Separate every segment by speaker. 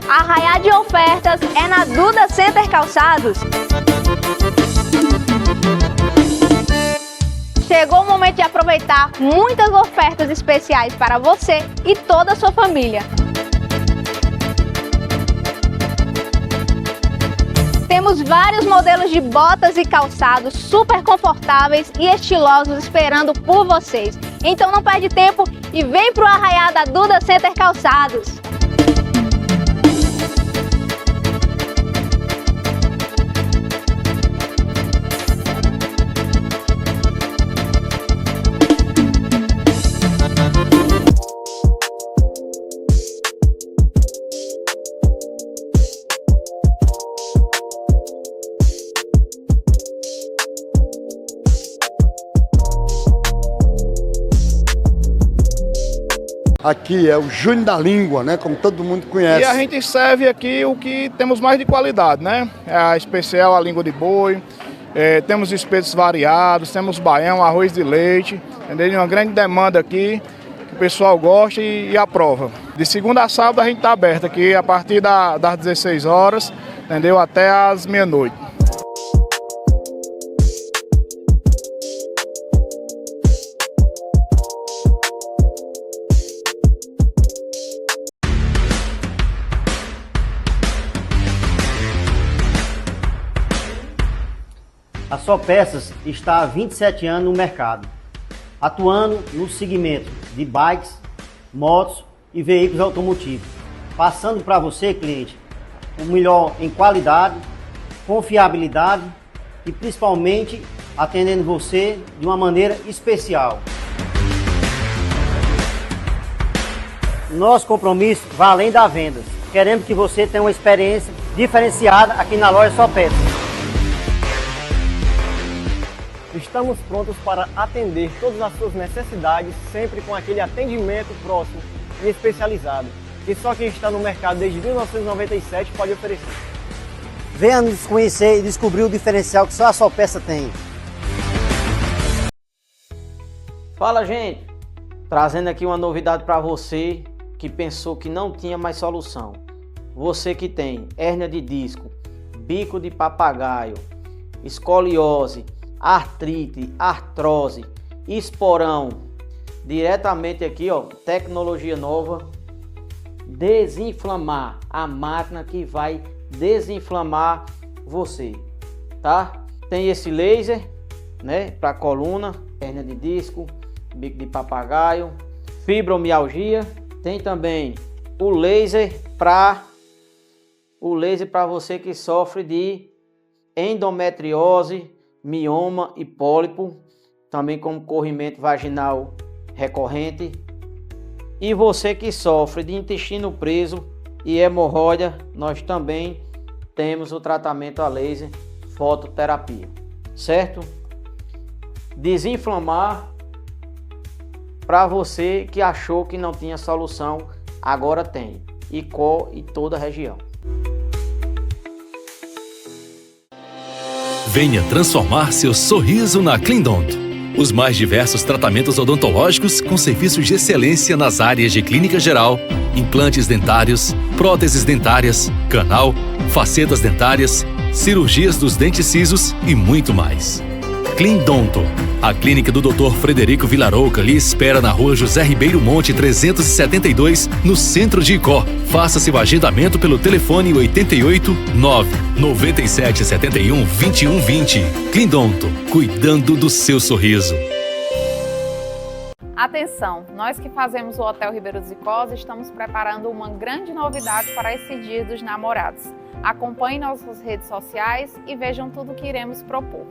Speaker 1: Arraiá de ofertas é na Duda Center Calçados. Chegou o momento de aproveitar muitas ofertas especiais para você e toda a sua família. Temos vários modelos de botas e calçados super confortáveis e estilosos esperando por vocês. Então não perde tempo e vem pro Arraiá da Duda Center Calçados.
Speaker 2: Aqui é o Júnior da Língua, né? Como todo mundo conhece.
Speaker 3: E a gente serve aqui o que temos mais de qualidade, né? A especial, a língua de boi, temos espetos variados, temos baião, arroz de leite, entendeu? Uma grande demanda aqui, que o pessoal gosta e aprova. De segunda a sábado a gente está aberto aqui a partir das 16 horas, entendeu? Até as meia-noite.
Speaker 4: A Só Peças está há 27 anos no mercado, atuando no segmento de bikes, motos e veículos automotivos, passando para você, cliente, o melhor em qualidade, confiabilidade e principalmente atendendo você de uma maneira especial. Nosso compromisso vai além das vendas. Queremos que você tenha uma experiência diferenciada aqui na loja Só Peças.
Speaker 5: Estamos prontos para atender todas as suas necessidades, sempre com aquele atendimento próximo e especializado, que só quem está no mercado desde 1997 pode oferecer.
Speaker 4: Venha nos conhecer e descobrir o diferencial que só a Só Peça tem.
Speaker 6: Fala, gente! Trazendo aqui uma novidade para você que pensou que não tinha mais solução. Você que tem hérnia de disco, bico de papagaio, escoliose, artrite, artrose, esporão, diretamente aqui, ó, tecnologia nova, desinflamar, a máquina que vai desinflamar você, tá? Tem esse laser, né, para coluna, hérnia de disco, bico de papagaio, fibromialgia, tem também o laser para você que sofre de endometriose, mioma e pólipo, também como corrimento vaginal recorrente. E você que sofre de intestino preso e hemorroida, nós também temos o tratamento a laser fototerapia, certo? Desinflamar para você que achou que não tinha solução, agora tem. Icó e toda a região.
Speaker 7: Venha transformar seu sorriso na Cleandonto. Os mais diversos tratamentos odontológicos com serviços de excelência nas áreas de clínica geral, implantes dentários, próteses dentárias, canal, facetas dentárias, cirurgias dos dentes cisos e muito mais. Cleandonto. A clínica do Dr. Frederico Vilarouca lhe espera na rua José Ribeiro Monte 372, no centro de Icó. Faça seu agendamento pelo telefone 88 9 97 71 21 20. Cleandonto, cuidando do seu sorriso.
Speaker 8: Atenção, nós que fazemos o Hotel Ribeiro dos Icós estamos preparando uma grande novidade para esse Dia dos Namorados. Acompanhem nossas redes sociais e vejam tudo o que iremos propor.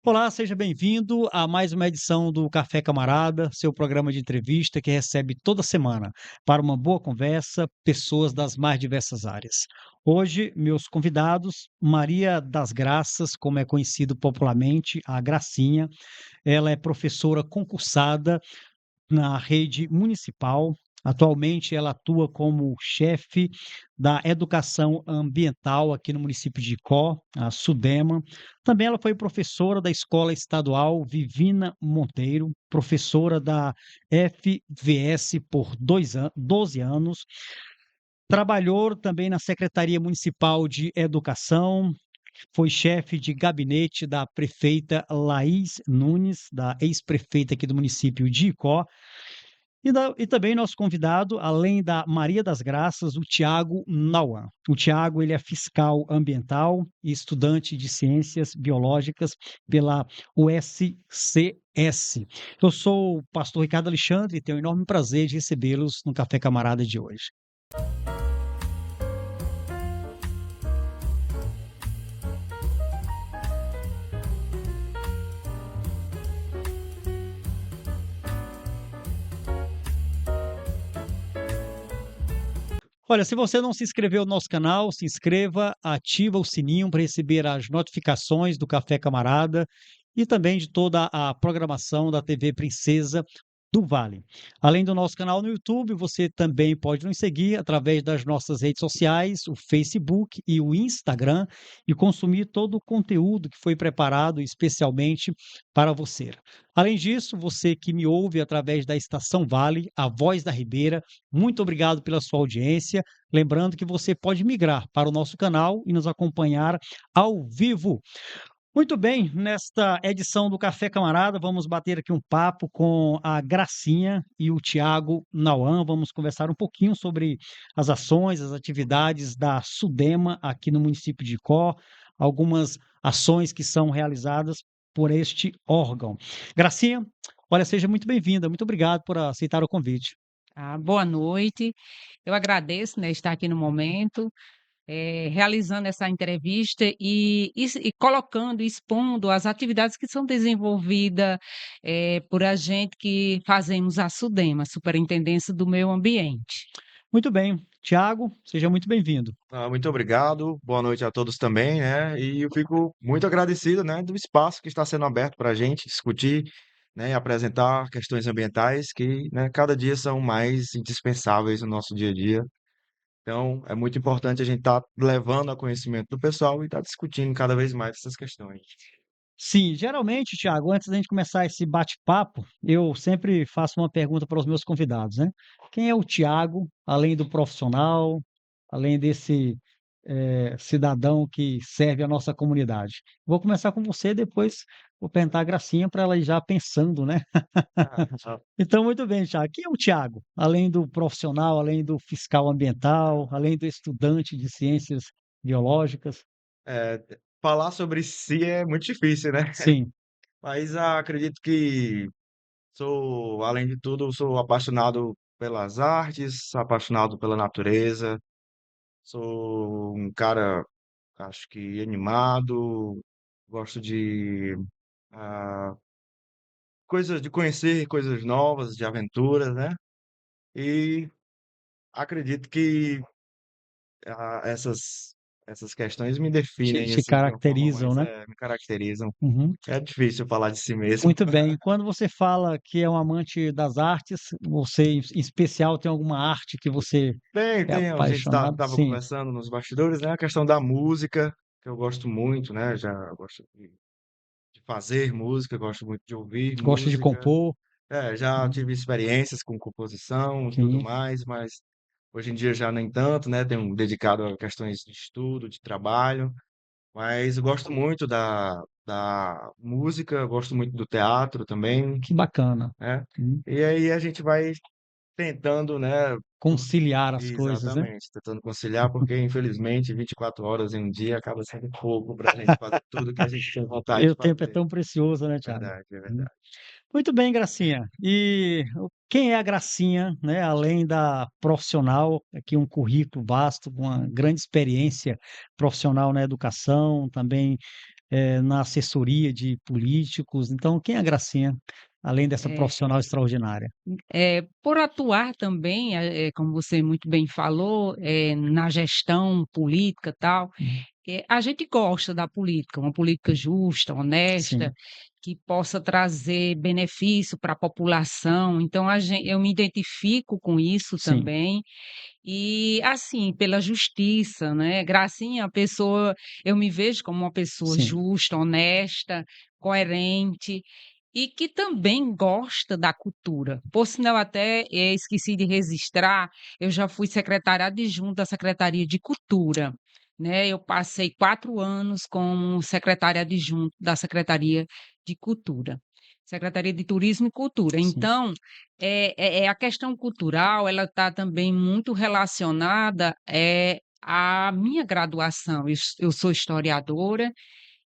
Speaker 9: Olá, seja bem-vindo a mais uma edição do Café Camarada, seu programa de entrevista que recebe toda semana, para uma boa conversa, pessoas das mais diversas áreas. Hoje, meus convidados, Maria das Graças, como é conhecido popularmente, a Gracinha, ela é professora concursada na rede municipal. Atualmente, ela atua como chefe da educação ambiental aqui no município de Icó, a SUDEMA. Também ela foi professora da Escola Estadual Vivina Monteiro, professora da FVS por 12 anos. Trabalhou também na Secretaria Municipal de Educação, foi chefe de gabinete da prefeita Laís Nunes, da ex-prefeita aqui do município de Icó. E também nosso convidado, além da Maria das Graças, o Tiago Nauan. O Tiago, ele é fiscal ambiental e estudante de ciências biológicas pela USCS. Eu sou o pastor Ricardo Alexandre e tenho o enorme prazer de recebê-los no Café Camarada de hoje. Olha, se você não se inscreveu no nosso canal, se inscreva, ativa o sininho para receber as notificações do Café Camarada e também de toda a programação da TV Princesa do Vale. Além do nosso canal no YouTube, você também pode nos seguir através das nossas redes sociais, o Facebook e o Instagram, e consumir todo o conteúdo que foi preparado especialmente para você. Além disso, você que me ouve através da Estação Vale, a Voz da Ribeira, muito obrigado pela sua audiência. Lembrando que você pode migrar para o nosso canal e nos acompanhar ao vivo. Muito bem, nesta edição do Café Camarada, vamos bater aqui um papo com a Gracinha e o Tiago Nauan. Vamos conversar um pouquinho sobre as ações, as atividades da SUDEMA aqui no município de Icó, algumas ações que são realizadas por este órgão. Gracinha, olha, seja muito bem-vinda, muito obrigado por aceitar o convite.
Speaker 10: Boa noite, eu agradeço, né, estar aqui no momento, realizando essa entrevista e colocando, expondo as atividades que são desenvolvidas por a gente que fazemos a SUDEMA, Superintendência do Meio Ambiente.
Speaker 9: Muito bem. Tiago, seja muito bem-vindo.
Speaker 11: Muito obrigado, boa noite a todos também, né? E eu fico muito agradecido, né, do espaço que está sendo aberto para a gente discutir, né, e apresentar questões ambientais que, né, cada dia são mais indispensáveis no nosso dia a dia. Então, é muito importante a gente estar levando a conhecimento do pessoal e estar discutindo cada vez mais essas questões.
Speaker 9: Sim, geralmente, Tiago, antes da gente começar esse bate-papo, eu sempre faço uma pergunta para os meus convidados, né? Quem é o Tiago, além do profissional, além desse cidadão que serve a nossa comunidade? Vou começar com você, depois vou perguntar a Gracinha para ela ir já pensando, né? Então, muito bem, Tiago. Quem é o Tiago? Além do profissional, além do fiscal ambiental, além do estudante de ciências biológicas?
Speaker 11: É, falar sobre si é muito difícil, né?
Speaker 9: Sim.
Speaker 11: Mas acredito que sou, além de tudo, sou apaixonado pelas artes, apaixonado pela natureza. Sou um cara, acho que animado, gosto de ah, coisas, de conhecer coisas novas, de aventuras, né? E acredito que essas questões me definem
Speaker 9: Te
Speaker 11: assim de uma forma
Speaker 9: caracterizam,
Speaker 11: mais,
Speaker 9: né?
Speaker 11: me caracterizam.
Speaker 9: Uhum.
Speaker 11: É difícil falar de si mesmo.
Speaker 9: Muito bem. Quando você fala que é um amante das artes, você em especial tem alguma arte que você é
Speaker 11: A gente
Speaker 9: apaixonado?
Speaker 11: estava
Speaker 9: Sim.
Speaker 11: conversando nos bastidores, né? A questão da música, que eu gosto muito, né? Já gosto de fazer música, gosto muito de ouvir
Speaker 9: Gosta de
Speaker 11: música.
Speaker 9: compor?
Speaker 11: Já
Speaker 9: Uhum.
Speaker 11: tive experiências com composição e tudo
Speaker 9: Sim.
Speaker 11: mais, mas hoje em dia já nem tanto, né? Tenho dedicado a questões de estudo, de trabalho, mas eu gosto muito da música, eu gosto muito do teatro também,
Speaker 9: Que bacana.
Speaker 11: né?
Speaker 9: Uhum.
Speaker 11: E aí a gente vai tentando, né?
Speaker 9: Conciliar as coisas, né?
Speaker 11: Exatamente, tentando conciliar, porque infelizmente 24 horas em um dia acaba sendo pouco para a gente fazer tudo que a gente tem vontade
Speaker 9: E
Speaker 11: de
Speaker 9: o tempo é
Speaker 11: fazer.
Speaker 9: tão precioso, né, Thiago?
Speaker 11: Verdade, é
Speaker 9: Uhum.
Speaker 11: verdade.
Speaker 9: Muito bem, Gracinha. E quem é a Gracinha, né? Além da profissional, aqui um currículo vasto, com uma grande experiência profissional na educação, também na assessoria de políticos. Então, quem é a Gracinha? além dessa profissional extraordinária?
Speaker 10: Por atuar também, como você muito bem falou, na gestão política, tal, a gente gosta da política, uma política justa, honesta,
Speaker 9: Sim,
Speaker 10: que possa trazer benefício para a população. Então eu me identifico com isso
Speaker 9: sim,
Speaker 10: também. E, assim, pela justiça, né, Gracinha, a pessoa eu me vejo como uma pessoa
Speaker 9: sim.
Speaker 10: justa, honesta, coerente e que também gosta da cultura. Por sinal, até, esqueci de registrar, eu já fui secretária adjunta da Secretaria de Cultura, né, eu passei 4 anos como secretária adjunta da Secretaria de Cultura, Secretaria de Turismo e Cultura.
Speaker 9: Sim,
Speaker 10: Então, a questão cultural, ela está também muito relacionada, à minha graduação. Eu sou historiadora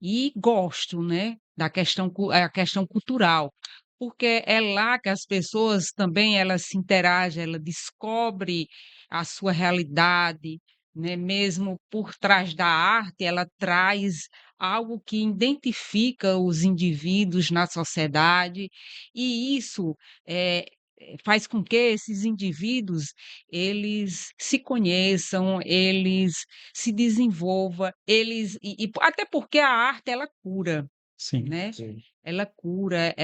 Speaker 10: e gosto, né, da a questão cultural, porque é lá que as pessoas também elas se interagem, ela descobre a sua realidade, né, mesmo por trás da arte, ela traz algo que identifica os indivíduos na sociedade, e isso, eh faz com que esses indivíduos, eles se conheçam, eles se desenvolva, até porque a arte ela cura,
Speaker 9: sim.
Speaker 10: né,
Speaker 11: Sim.
Speaker 10: ela cura,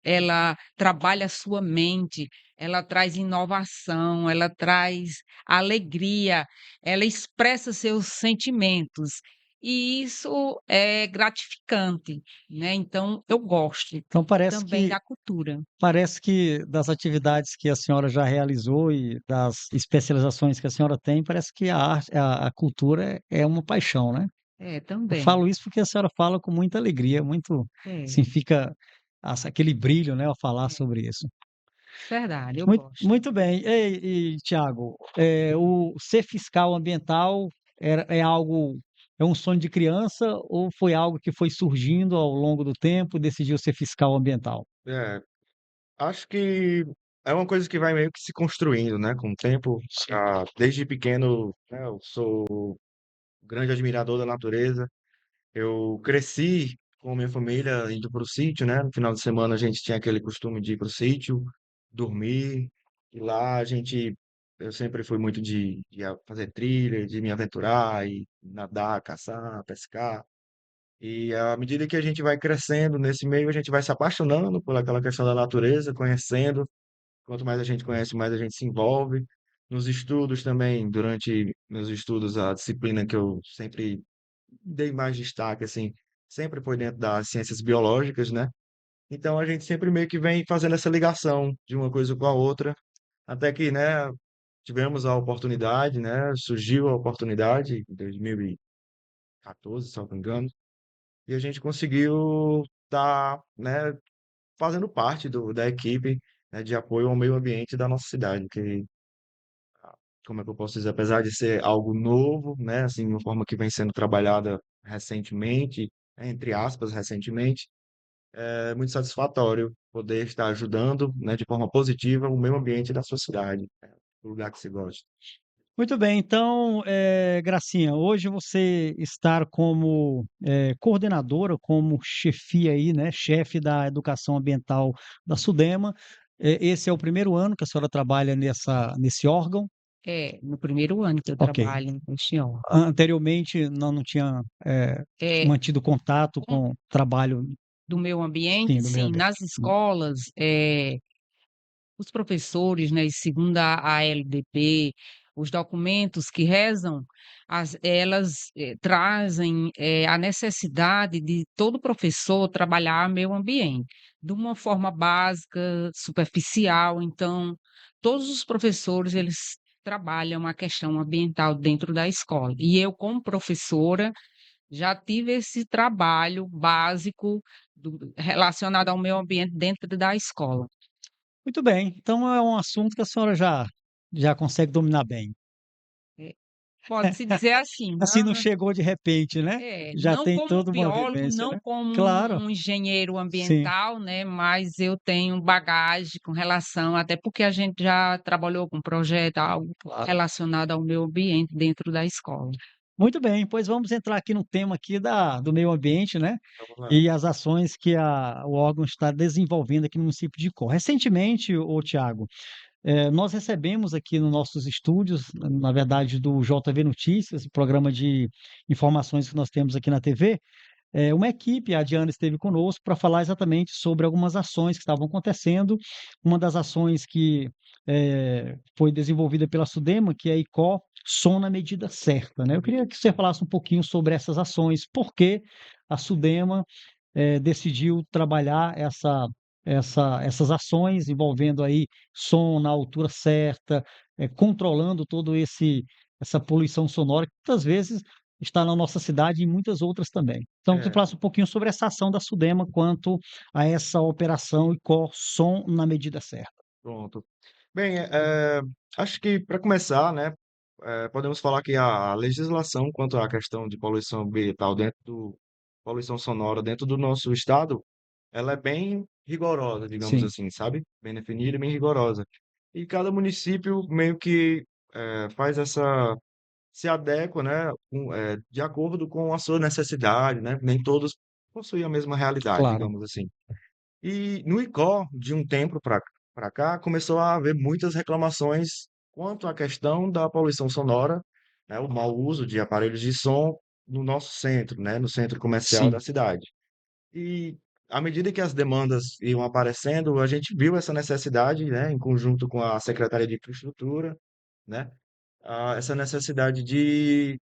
Speaker 10: ela trabalha a sua mente, ela traz inovação, ela traz alegria, ela expressa seus sentimentos, e isso é gratificante, né, então eu gosto
Speaker 9: Então
Speaker 10: também da cultura.
Speaker 9: parece que das atividades que a senhora já realizou e das especializações que a senhora tem, parece que a cultura é uma paixão, né?
Speaker 10: É,
Speaker 9: Eu
Speaker 10: também.
Speaker 9: falo isso porque a senhora fala com muita alegria, muito
Speaker 10: É,
Speaker 9: assim, fica aquele brilho, né, ao falar
Speaker 10: é,
Speaker 9: sobre isso.
Speaker 10: verdade, eu gosto.
Speaker 9: Muito bem. E Tiago, o ser fiscal ambiental é algo, é um sonho de criança ou foi algo que foi surgindo ao longo do tempo e decidiu ser fiscal ambiental?
Speaker 11: É, acho que é uma coisa que vai meio que se construindo, né, com o tempo. Desde pequeno, né, eu sou um grande admirador da natureza. Eu cresci com a minha família indo para o sítio, né? No final de semana a gente tinha aquele costume de ir para o sítio, dormir, e lá eu sempre fui muito de fazer trilha, de me aventurar, e nadar, caçar, pescar. E à medida que a gente vai crescendo nesse meio, a gente vai se apaixonando por aquela questão da natureza, conhecendo. Quanto mais a gente conhece, mais a gente se envolve. Nos estudos também, durante meus estudos, a disciplina que eu sempre dei mais destaque, assim, sempre foi dentro das ciências biológicas, né? Então a gente sempre meio que vem fazendo essa ligação de uma coisa com a outra, até que, né, tivemos a oportunidade, né? Surgiu a oportunidade em 2014, se eu não me engano, e a gente conseguiu estar, né, fazendo parte da equipe, né, de apoio ao meio ambiente da nossa cidade, que, como é que eu posso dizer, apesar de ser algo novo, né, assim, uma forma que vem sendo trabalhada recentemente, né, entre aspas, recentemente, é muito satisfatório poder estar ajudando, né, de forma positiva o meio ambiente da sua cidade, né, o lugar que você gosta.
Speaker 9: Muito bem, então, Gracinha, hoje você estar como coordenadora, como chefia aí, né, chefe da educação ambiental da Sudema, esse é o primeiro ano que a senhora trabalha nesse órgão?
Speaker 10: É, no primeiro ano que eu
Speaker 9: Ok.
Speaker 10: trabalho neste órgão.
Speaker 9: Anteriormente não tinha
Speaker 10: É,
Speaker 9: mantido contato
Speaker 10: com
Speaker 9: com trabalho,
Speaker 10: do meio ambiente,
Speaker 9: sim, do meio
Speaker 10: sim,
Speaker 9: ambiente.
Speaker 10: nas escolas, os professores, né, e segundo a LDP, os documentos que rezam, elas, trazem, a necessidade de todo professor trabalhar meio ambiente, de uma forma básica, superficial, então, todos os professores eles trabalham a questão ambiental dentro da escola. E eu como professora, já tive esse trabalho básico relacionado ao meio ambiente dentro da escola.
Speaker 9: Muito bem, então é um assunto que a senhora já consegue dominar bem.
Speaker 10: É, pode-se dizer assim,
Speaker 9: Assim, não
Speaker 10: não
Speaker 9: chegou de repente, né? Já
Speaker 10: não
Speaker 9: tem
Speaker 10: como
Speaker 9: toda uma
Speaker 10: biólogo,
Speaker 9: vivência,
Speaker 10: não
Speaker 9: né?
Speaker 10: como
Speaker 9: Claro,
Speaker 10: um engenheiro
Speaker 9: sim.
Speaker 10: ambiental, né, mas eu tenho bagagem com relação até porque a gente já trabalhou com projeto, algo
Speaker 9: Claro.
Speaker 10: relacionado ao meio ambiente dentro da escola.
Speaker 9: Muito bem, pois vamos entrar aqui no tema aqui do meio ambiente, né?
Speaker 11: Vamos lá.
Speaker 9: E as ações que o órgão está desenvolvendo aqui no município de Icó. Recentemente, Tiago, nós recebemos aqui nos nossos estúdios, na verdade, do JV Notícias, o programa de informações que nós temos aqui na TV, uma equipe, a Diana esteve conosco para falar exatamente sobre algumas ações que estavam acontecendo. Uma das ações que foi desenvolvida pela Sudema, que é a ICO Som na Medida Certa, né? Eu queria que você falasse um pouquinho sobre essas ações, por que a Sudema decidiu trabalhar essas ações envolvendo aí som na altura certa, controlando todo essa poluição sonora que muitas vezes está na nossa cidade e em muitas outras também. Então, você
Speaker 11: É,
Speaker 9: falasse um pouquinho sobre essa ação da Sudema quanto a essa operação ICO Som na Medida Certa.
Speaker 11: pronto. Bem, acho que para começar, né, podemos falar que a legislação quanto à questão de poluição ambiental poluição sonora dentro do nosso estado, ela é bem rigorosa, digamos
Speaker 9: Sim,
Speaker 11: assim, sabe? Bem definida e bem rigorosa. E cada município meio que faz se adequa, né, de acordo com a sua necessidade, né? Nem todos possuem a mesma realidade,
Speaker 9: claro.
Speaker 11: digamos assim. E no ICO, de um tempo para cá, começou a haver muitas reclamações quanto à questão da poluição sonora, né, o mau uso de aparelhos de som no nosso centro, né, no centro comercial da
Speaker 9: Sim.
Speaker 11: cidade. E à medida que as demandas iam aparecendo, a gente viu essa necessidade, né, em conjunto com a Secretaria de Infraestrutura, né, essa necessidade de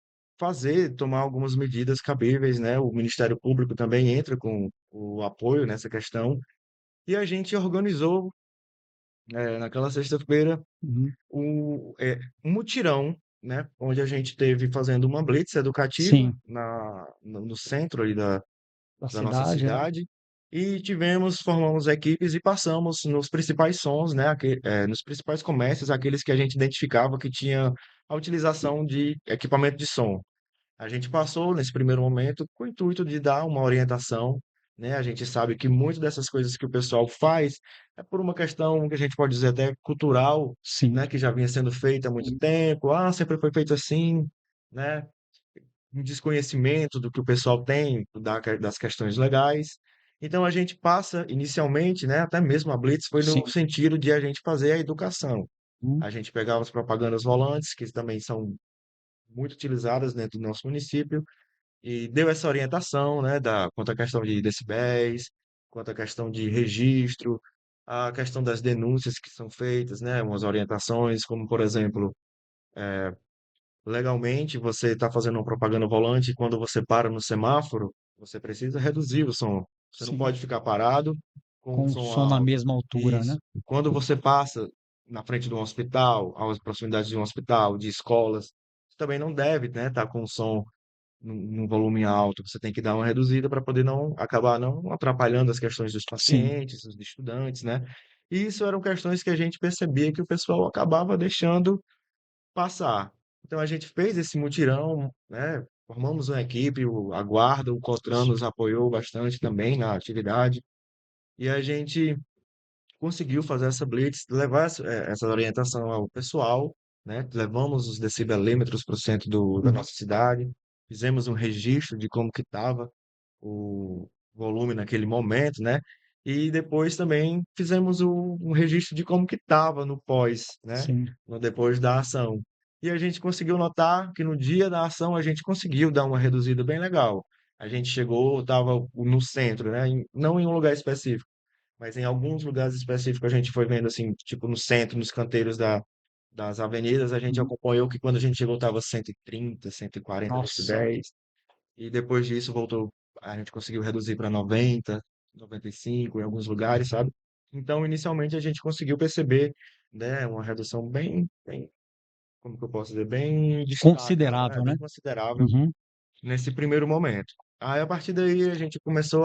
Speaker 11: tomar algumas medidas cabíveis, né? O Ministério Público também entra com o apoio nessa questão e a gente organizou, naquela sexta-feira,
Speaker 9: Uhum.
Speaker 11: um mutirão, né? Onde a gente teve fazendo uma blitz educativa
Speaker 9: Sim,
Speaker 11: no centro ali
Speaker 9: da
Speaker 11: da nossa
Speaker 9: cidade, é.
Speaker 11: cidade. E formamos equipes e passamos nos principais sons, né? Nos principais comércios, aqueles que a gente identificava que tinha a utilização de equipamento de som. A gente passou nesse primeiro momento com o intuito de dar uma orientação, né? A gente sabe que muitas dessas coisas que o pessoal faz é por uma questão que a gente pode dizer até cultural,
Speaker 9: Sim,
Speaker 11: né? Que já vinha sendo feita há muito tempo. Ah, sempre foi feito assim, né? Um desconhecimento do que o pessoal tem das questões legais. Então a gente passa inicialmente, né? Até mesmo a Blitz foi no
Speaker 9: sim.
Speaker 11: sentido de a gente fazer a educação.
Speaker 9: Uhum.
Speaker 11: A gente pegava as propagandas volantes, que também são muito utilizadas dentro do nosso município, e deu essa orientação, né, quanto à questão de decibéis, quanto à questão de registro, a questão das denúncias que são feitas, né, umas orientações, como, por exemplo, legalmente você está fazendo uma propaganda volante e quando você para no semáforo, você precisa reduzir o som. Você não
Speaker 9: Sim.
Speaker 11: pode ficar parado com o
Speaker 9: Com o
Speaker 11: som
Speaker 9: som na
Speaker 11: alto.
Speaker 9: mesma altura, né?
Speaker 11: Isso. Quando você passa na frente de um hospital, às proximidades de um hospital, de escolas, você também não deve, né, estar com o som num volume alto, você tem que dar uma reduzida para poder não acabar não atrapalhando as questões dos
Speaker 9: Sim.
Speaker 11: pacientes, dos estudantes, né? E isso eram questões que a gente percebia que o pessoal acabava deixando passar. Então a gente fez esse mutirão, né? Formamos uma equipe, a Guarda, o COTRAN nos apoiou bastante também na atividade, e a gente conseguiu fazer essa blitz, levar essa orientação ao pessoal, né? Levamos os decibelímetros para o centro da
Speaker 9: Uhum.
Speaker 11: nossa cidade, fizemos um registro de como que estava o volume naquele momento, né? E depois também fizemos um registro de como que estava no pós, né?
Speaker 9: Sim.
Speaker 11: No depois da ação. E a gente conseguiu notar que no dia da ação a gente conseguiu dar uma reduzida bem legal. A gente chegou, estava no centro, né? Não em um lugar específico, mas em alguns lugares específicos a gente foi vendo assim, tipo no centro, nos canteiros das avenidas, a gente
Speaker 9: Uhum.
Speaker 11: acompanhou que quando a gente chegou estava 130, 140
Speaker 9: Nossa.
Speaker 11: decibéis, e depois disso voltou, a gente conseguiu reduzir para 90, 95 em alguns lugares, sabe? Então, inicialmente a gente conseguiu perceber, né, uma redução bem, como que eu posso dizer, bem destacada, né,
Speaker 9: Considerável,
Speaker 11: bem
Speaker 9: né?
Speaker 11: considerável
Speaker 9: Uhum.
Speaker 11: nesse primeiro momento. Aí, a partir daí, a gente começou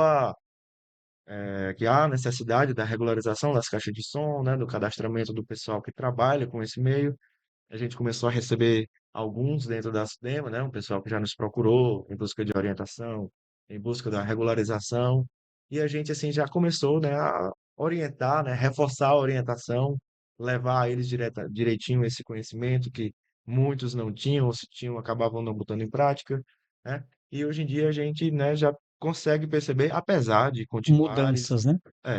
Speaker 11: que há necessidade da regularização das caixas de som, né, do cadastramento do pessoal que trabalha com esse meio. A gente começou a receber alguns dentro da Sudema, né, um pessoal que já nos procurou em busca de orientação, em busca da regularização, e a gente assim já começou, né, a orientar, né, reforçar a orientação, levar a eles direitinho esse conhecimento que muitos não tinham, ou se tinham, acabavam não botando em prática, né? E hoje em dia a gente, né, já consegue perceber, apesar de continuarem,
Speaker 9: Mudanças, né?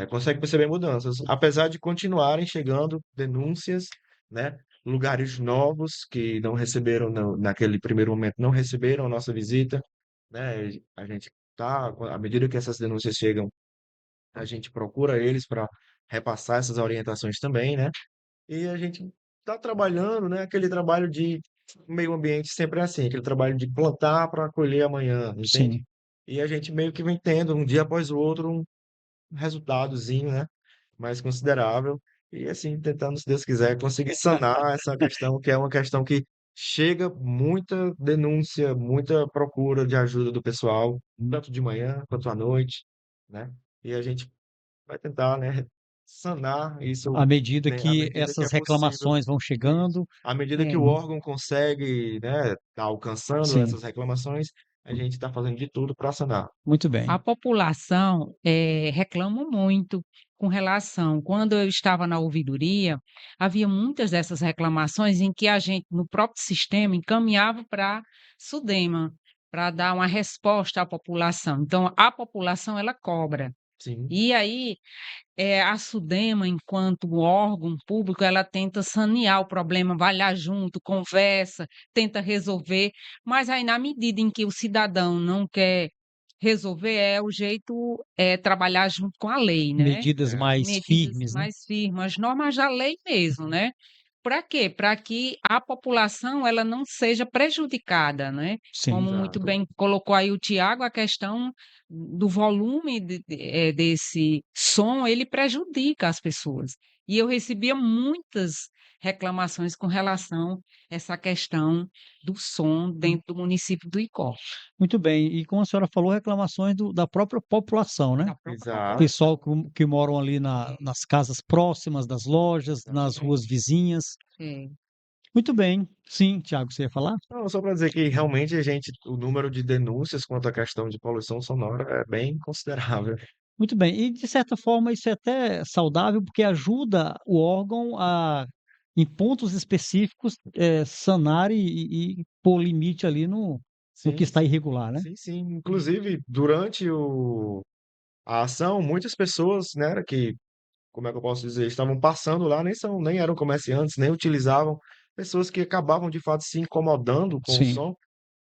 Speaker 11: consegue perceber mudanças, apesar de continuarem chegando denúncias, né? Lugares novos que não receberam, naquele primeiro momento, não receberam a nossa visita, né? A gente tá, à medida que essas denúncias chegam, a gente procura eles para repassar essas orientações também, né? E a gente está trabalhando, né? Aquele trabalho de meio ambiente sempre é assim, aquele trabalho de plantar para colher amanhã, entende?
Speaker 9: Sim.
Speaker 11: E a gente meio que vem tendo, um dia após o outro, um resultadozinho, né? Mais considerável. E assim, tentando, se Deus quiser, conseguir sanar essa questão, que é uma questão que chega muita denúncia, muita procura de ajuda do pessoal, tanto de manhã quanto à noite, né? E a gente vai tentar, né, sanar isso,
Speaker 9: À medida
Speaker 11: né, à
Speaker 9: que
Speaker 11: medida que é
Speaker 9: essas
Speaker 11: possível.
Speaker 9: reclamações vão
Speaker 11: Isso.
Speaker 9: chegando,
Speaker 11: À medida que o órgão consegue, né, tá alcançando
Speaker 9: sim,
Speaker 11: essas reclamações, a gente está fazendo de tudo para sanar.
Speaker 9: muito
Speaker 10: A
Speaker 9: bem.
Speaker 10: população reclama muito com relação. Quando eu estava na ouvidoria, havia muitas dessas reclamações em que a gente, no próprio sistema, encaminhava para SUDEMA, para dar uma resposta à população. Então, a população ela cobra.
Speaker 11: Sim.
Speaker 10: E aí, a SUDEMA, enquanto órgão público, ela tenta sanear o problema, vai lá junto, conversa, tenta resolver, mas aí, na medida em que o cidadão não quer resolver, o jeito é trabalhar junto com a lei, né?
Speaker 9: Medidas
Speaker 11: É.
Speaker 9: mais
Speaker 10: Medidas
Speaker 9: firmes, né?
Speaker 10: mais firmes, as normas da lei mesmo, né? Para quê? Para que a população ela não seja prejudicada, né?
Speaker 9: Sim.
Speaker 10: Como muito
Speaker 11: Exato.
Speaker 10: bem colocou aí o Tiago, a questão do volume desse som, ele prejudica as pessoas. E eu recebia muitas reclamações com relação a essa questão do som dentro do município do Icó.
Speaker 9: Muito bem. E como a senhora falou, reclamações da própria população, né?
Speaker 10: Da própria
Speaker 11: Exato.
Speaker 9: Pessoal que moram ali nas casas próximas das lojas, nas ruas vizinhas.
Speaker 10: É.
Speaker 9: Muito bem. Sim, Tiago, você ia falar?
Speaker 11: Não, só para dizer que realmente o número de denúncias quanto à questão de poluição sonora é bem considerável.
Speaker 9: Muito bem. E, de certa forma, isso é até saudável, porque ajuda o órgão a, em pontos específicos, sanar e pôr limite ali no que
Speaker 11: Sim,
Speaker 9: está irregular, né?
Speaker 11: sim, sim. Inclusive, durante a ação, muitas pessoas, né, que, como é que eu posso dizer, estavam passando lá, nem eram comerciantes, nem utilizavam, pessoas que acabavam de fato se incomodando com o
Speaker 9: Sim.
Speaker 11: som,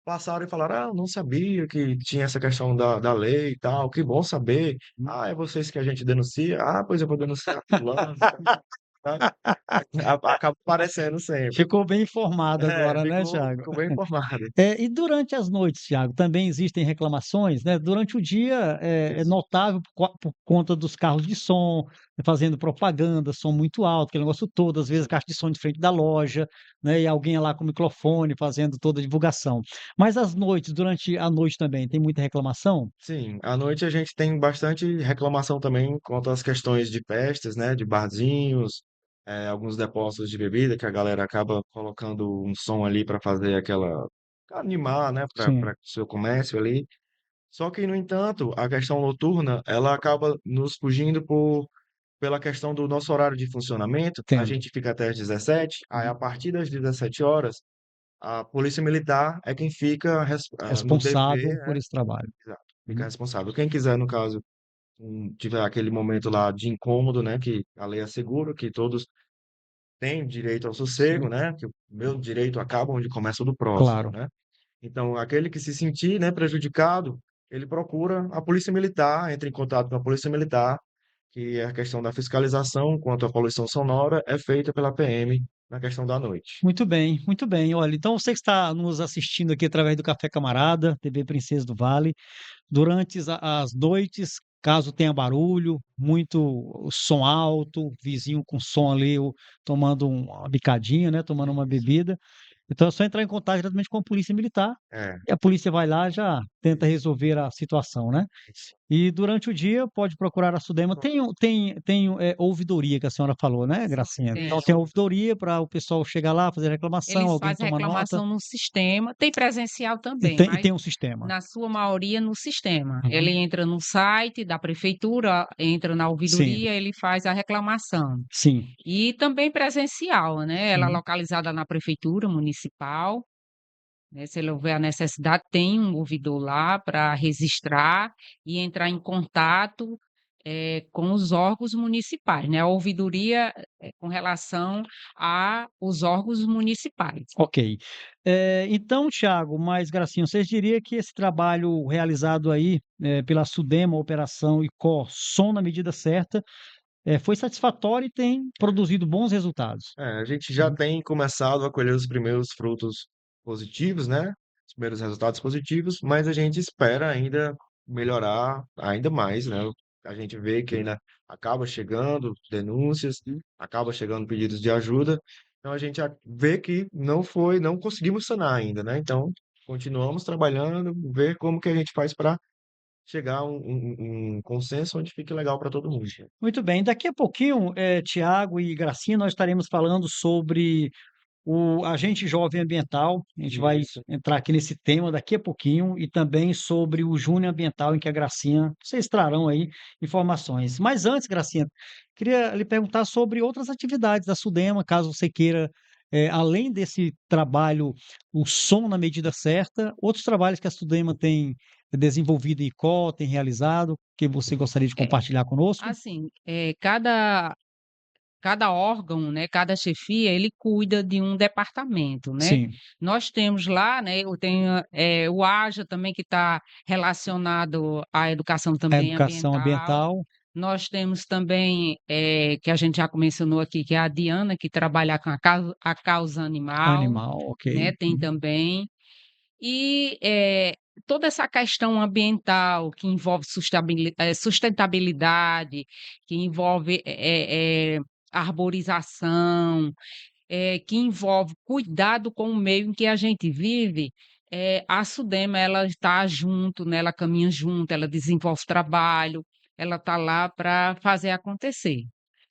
Speaker 11: passaram e falaram: Ah, eu não sabia que tinha essa questão da lei e tal, que bom saber. Ah, é vocês que a gente denuncia? Ah, pois eu vou denunciar fulano. Acaba aparecendo sempre.
Speaker 9: Ficou bem informado
Speaker 11: É,
Speaker 9: agora, né,
Speaker 11: ficou,
Speaker 9: Tiago?
Speaker 11: ficou bem informado.
Speaker 9: E durante as noites, Tiago, também existem reclamações, né? Durante o dia é
Speaker 11: Isso.
Speaker 9: notável por conta dos carros de som, fazendo propaganda, som muito alto, aquele negócio todo, às vezes caixa de som de frente da loja, né? E alguém lá com microfone fazendo toda a divulgação. Mas às noites, durante a noite também, tem muita reclamação?
Speaker 11: Sim, à noite a gente tem bastante reclamação também quanto às questões de festas, né, de barzinhos, alguns depósitos de bebida que a galera acaba colocando um som ali para fazer aquela animar, né, para
Speaker 9: Sim,
Speaker 11: o seu comércio ali. Só que, no entanto, a questão noturna, ela acaba nos fugindo pela questão do nosso horário de funcionamento. A
Speaker 9: entendo.
Speaker 11: gente fica até às 17, aí a partir das 17 horas, a Polícia Militar é quem fica no
Speaker 9: Responsável
Speaker 11: dever,
Speaker 9: por
Speaker 11: né?
Speaker 9: esse trabalho.
Speaker 11: Exato, fica
Speaker 9: Uhum.
Speaker 11: responsável. Quem quiser, no caso, tiver aquele momento lá de incômodo, né, que a lei assegura que todos têm direito ao sossego,
Speaker 9: Sim,
Speaker 11: né, que o meu direito acaba onde começa o do próximo,
Speaker 9: claro.
Speaker 11: né? Então, aquele que se sentir, né, prejudicado, ele procura a Polícia Militar, entra em contato com a Polícia Militar, que a questão da fiscalização quanto à poluição sonora é feita pela PM na questão da noite.
Speaker 9: Muito bem, muito bem. Olha, então você que está nos assistindo aqui através do Café Camarada, TV Princesa do Vale, durante as noites, caso tenha barulho, muito som alto, vizinho com som ali, tomando uma bicadinha, né, tomando uma
Speaker 11: Isso.
Speaker 9: bebida. Então é só entrar em contato diretamente com a Polícia Militar
Speaker 11: É,
Speaker 9: e a polícia vai lá, já tenta resolver a situação, né? E durante o dia pode procurar a Sudema. Tem ouvidoria que a senhora falou, né, Gracinha? Então tem
Speaker 10: Tem.
Speaker 9: a ouvidoria para o pessoal chegar lá, fazer reclamação,
Speaker 10: Eles
Speaker 9: alguém
Speaker 10: fazem
Speaker 9: toma nota
Speaker 10: reclamação no sistema, tem presencial
Speaker 9: e
Speaker 10: também,
Speaker 9: tem, e
Speaker 10: mas
Speaker 9: tem um sistema.
Speaker 10: na sua maioria no sistema.
Speaker 9: Uhum.
Speaker 10: Ele entra no site da prefeitura, entra na
Speaker 9: Sim,
Speaker 10: ouvidoria, ele faz a reclamação.
Speaker 9: sim.
Speaker 10: E também presencial, né? Ela é
Speaker 9: Uhum.
Speaker 10: localizada na prefeitura municipal, né? Se ele houver a necessidade, tem um ouvidor lá para registrar e entrar em contato com os órgãos municipais, né? A ouvidoria com relação aos órgãos municipais.
Speaker 9: Ok. Então, Thiago, mais Gracinha, vocês diriam que esse trabalho realizado aí pela Sudema, Operação ICO, Som na Medida Certa, foi satisfatório e tem produzido bons resultados.
Speaker 11: A gente já tem começado a colher os primeiros frutos positivos, né? Os primeiros resultados positivos, mas a gente espera ainda melhorar ainda mais, né? A gente vê que ainda acaba chegando denúncias, acaba chegando pedidos de ajuda, então a gente vê que não conseguimos sanar ainda, né? Então, continuamos trabalhando, ver como que a gente faz para chegar a um consenso onde fique legal para todo mundo.
Speaker 9: Muito bem, daqui a pouquinho, Tiago e Gracinha, nós estaremos falando sobre o agente jovem ambiental. A gente vai
Speaker 11: Isso.
Speaker 9: entrar aqui nesse tema daqui a pouquinho e também sobre o Júnior Ambiental, em que a Gracinha, vocês trarão aí informações. Mas antes, Gracinha, queria lhe perguntar sobre outras atividades da Sudema, caso você queira, além desse trabalho, o som na medida certa, outros trabalhos que a Sudema tem desenvolvido em ICO, tem realizado, que você gostaria de
Speaker 10: É,
Speaker 9: compartilhar conosco?
Speaker 10: assim, cada órgão, né, cada chefia, ele cuida de um departamento, né?
Speaker 9: Sim,
Speaker 10: Nós temos lá, né, eu tenho o AJA também que está relacionado à educação
Speaker 9: a
Speaker 10: também
Speaker 9: educação
Speaker 10: ambiental.
Speaker 9: ambiental,
Speaker 10: Nós temos também, que a gente já mencionou aqui, que é a Diana, que trabalha com a causa animal,
Speaker 9: animal, ok.
Speaker 10: né? Tem
Speaker 9: Uhum.
Speaker 10: também. E toda essa questão ambiental que envolve sustentabilidade, que envolve arborização, que envolve cuidado com o meio em que a gente vive, a Sudema ela está junto, né, ela caminha junto, ela desenvolve trabalho, ela está lá para fazer acontecer.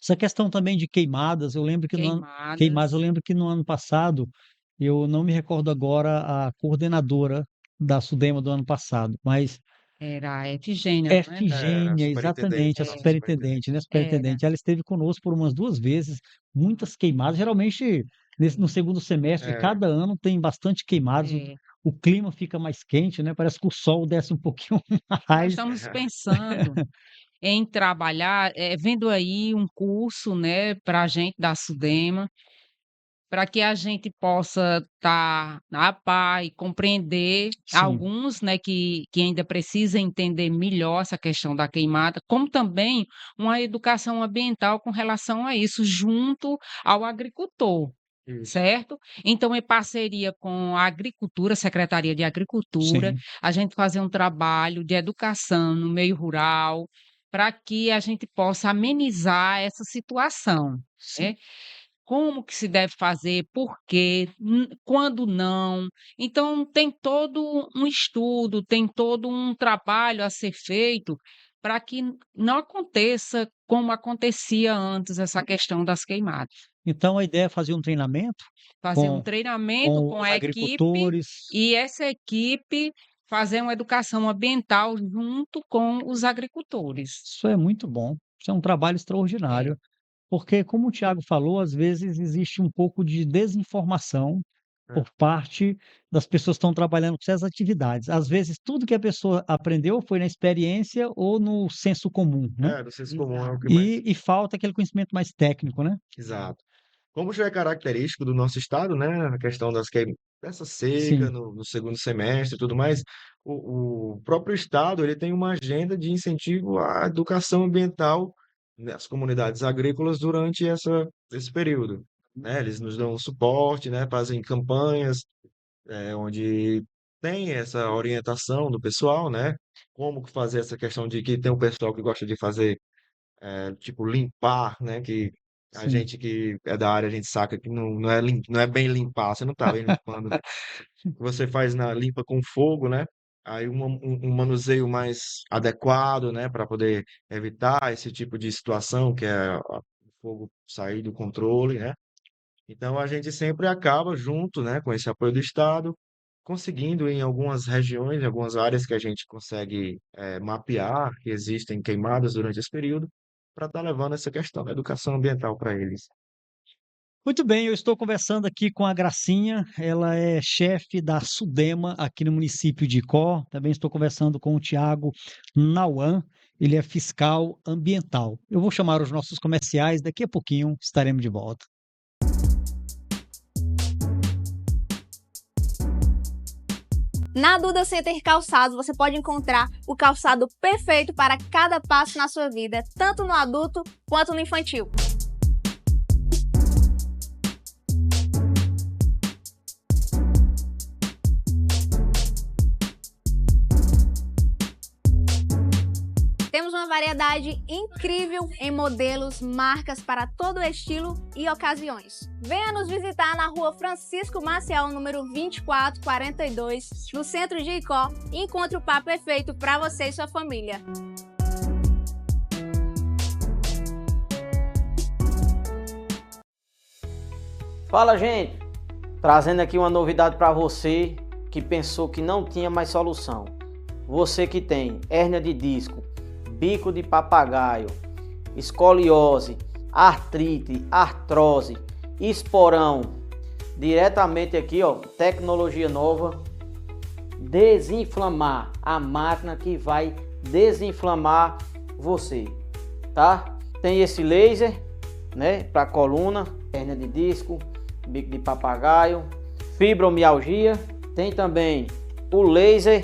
Speaker 9: Essa questão também de queimadas,
Speaker 10: Queimadas,
Speaker 9: eu lembro que no ano passado, eu não me recordo agora a coordenadora da Sudema do ano passado, mas
Speaker 10: era a Efigênia, não é?
Speaker 11: Era a
Speaker 9: Efigênia, exatamente, a
Speaker 11: superintendente, nossa superintendente.
Speaker 9: superintendente, né, a
Speaker 10: Era.
Speaker 9: superintendente, ela esteve conosco por umas 2 vezes, muitas queimadas, geralmente no segundo semestre de
Speaker 11: É,
Speaker 9: cada ano tem bastante queimadas,
Speaker 10: É.
Speaker 9: o clima fica mais quente, né, parece que o sol desce um pouquinho
Speaker 10: Nós
Speaker 9: mais.
Speaker 10: estamos pensando em trabalhar, vendo aí um curso, né, para a gente da Sudema, para que a gente possa estar a par e compreender
Speaker 9: Sim,
Speaker 10: alguns, né, que ainda precisam entender melhor essa questão da queimada, como também uma educação ambiental com relação a isso, junto ao agricultor.
Speaker 11: isso.
Speaker 10: Certo? Então, em parceria com a agricultura, Secretaria de Agricultura,
Speaker 9: sim,
Speaker 10: a gente fazer um trabalho de educação no meio rural, para que a gente possa amenizar essa situação,
Speaker 9: sim.
Speaker 10: né? Como que se deve fazer, por quê, quando não. Então, tem todo um estudo, tem todo um trabalho a ser feito para que não aconteça como acontecia antes essa questão das queimadas.
Speaker 9: Então a ideia é fazer um treinamento
Speaker 10: Fazer um
Speaker 9: com
Speaker 10: treinamento
Speaker 9: com
Speaker 10: com
Speaker 9: os
Speaker 10: a equipe
Speaker 9: agricultores.
Speaker 10: e essa equipe fazer uma educação ambiental junto com os agricultores.
Speaker 9: Isso é muito bom, isso é um trabalho
Speaker 10: É,
Speaker 9: extraordinário, porque como o Thiago falou, às vezes existe um pouco de desinformação
Speaker 11: É,
Speaker 9: por parte das pessoas que estão trabalhando com essas atividades. Às vezes tudo que a pessoa aprendeu foi na experiência ou no senso comum, né,
Speaker 11: do senso comum é o
Speaker 10: exato.
Speaker 11: que mais.
Speaker 9: e falta aquele conhecimento mais técnico, né.
Speaker 11: Exato. Como já é característico do nosso estado, né, a questão dessa seca
Speaker 9: Sim,
Speaker 11: no segundo semestre e tudo mais, o próprio estado ele tem uma agenda de incentivo à educação ambiental nas comunidades agrícolas durante esse período, né? Eles nos dão suporte, né, fazem campanhas, onde tem essa orientação do pessoal, né? Como que fazer essa questão de que tem um pessoal que gosta de fazer tipo limpar, né? Que a
Speaker 9: sim.
Speaker 11: gente que é da área, a gente saca que não é bem limpar, você não tá bem limpando. Você faz limpa com fogo, né? aí um manuseio mais adequado, né, para poder evitar esse tipo de situação, que é o fogo sair do controle, né? Então a gente sempre acaba junto, né, com esse apoio do Estado, conseguindo em algumas regiões, em algumas áreas que a gente consegue mapear que existem queimadas durante esse período, para estar levando essa questão da educação ambiental para eles.
Speaker 9: Muito bem, eu estou conversando aqui com a Gracinha, ela é chefe da SUDEMA aqui no município de Icó. Também estou conversando com o Tiago Nauan, ele é fiscal ambiental. Eu vou chamar os nossos comerciais, daqui a pouquinho estaremos de volta.
Speaker 1: Na Duda Center Calçados, você pode encontrar o calçado perfeito para cada passo na sua vida, tanto no adulto quanto no infantil. Temos uma variedade incrível em modelos, marcas para todo estilo e ocasiões. Venha nos visitar na rua Francisco Maciel, número 2442, no centro de Icó, e encontre o par perfeito para você e sua família.
Speaker 6: Fala, gente! Trazendo aqui uma novidade para você que pensou que não tinha mais solução. Você que tem hérnia de disco, bico de papagaio, escoliose, artrite, artrose, esporão, diretamente aqui, ó, tecnologia nova, desinflamar, a máquina que vai desinflamar você, tá? Tem esse laser, né, para coluna, hérnia de disco, bico de papagaio, fibromialgia. Tem também o laser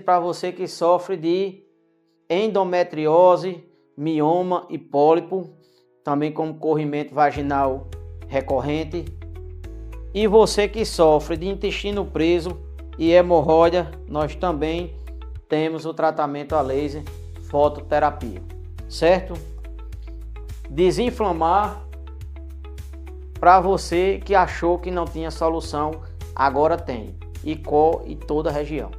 Speaker 6: para você que sofre de endometriose, mioma e pólipo, também como corrimento vaginal recorrente. E você que sofre de intestino preso e hemorroida, nós também temos o tratamento a laser fototerapia, certo? Desinflamar para você que achou que não tinha solução, agora tem. Icó e toda a região.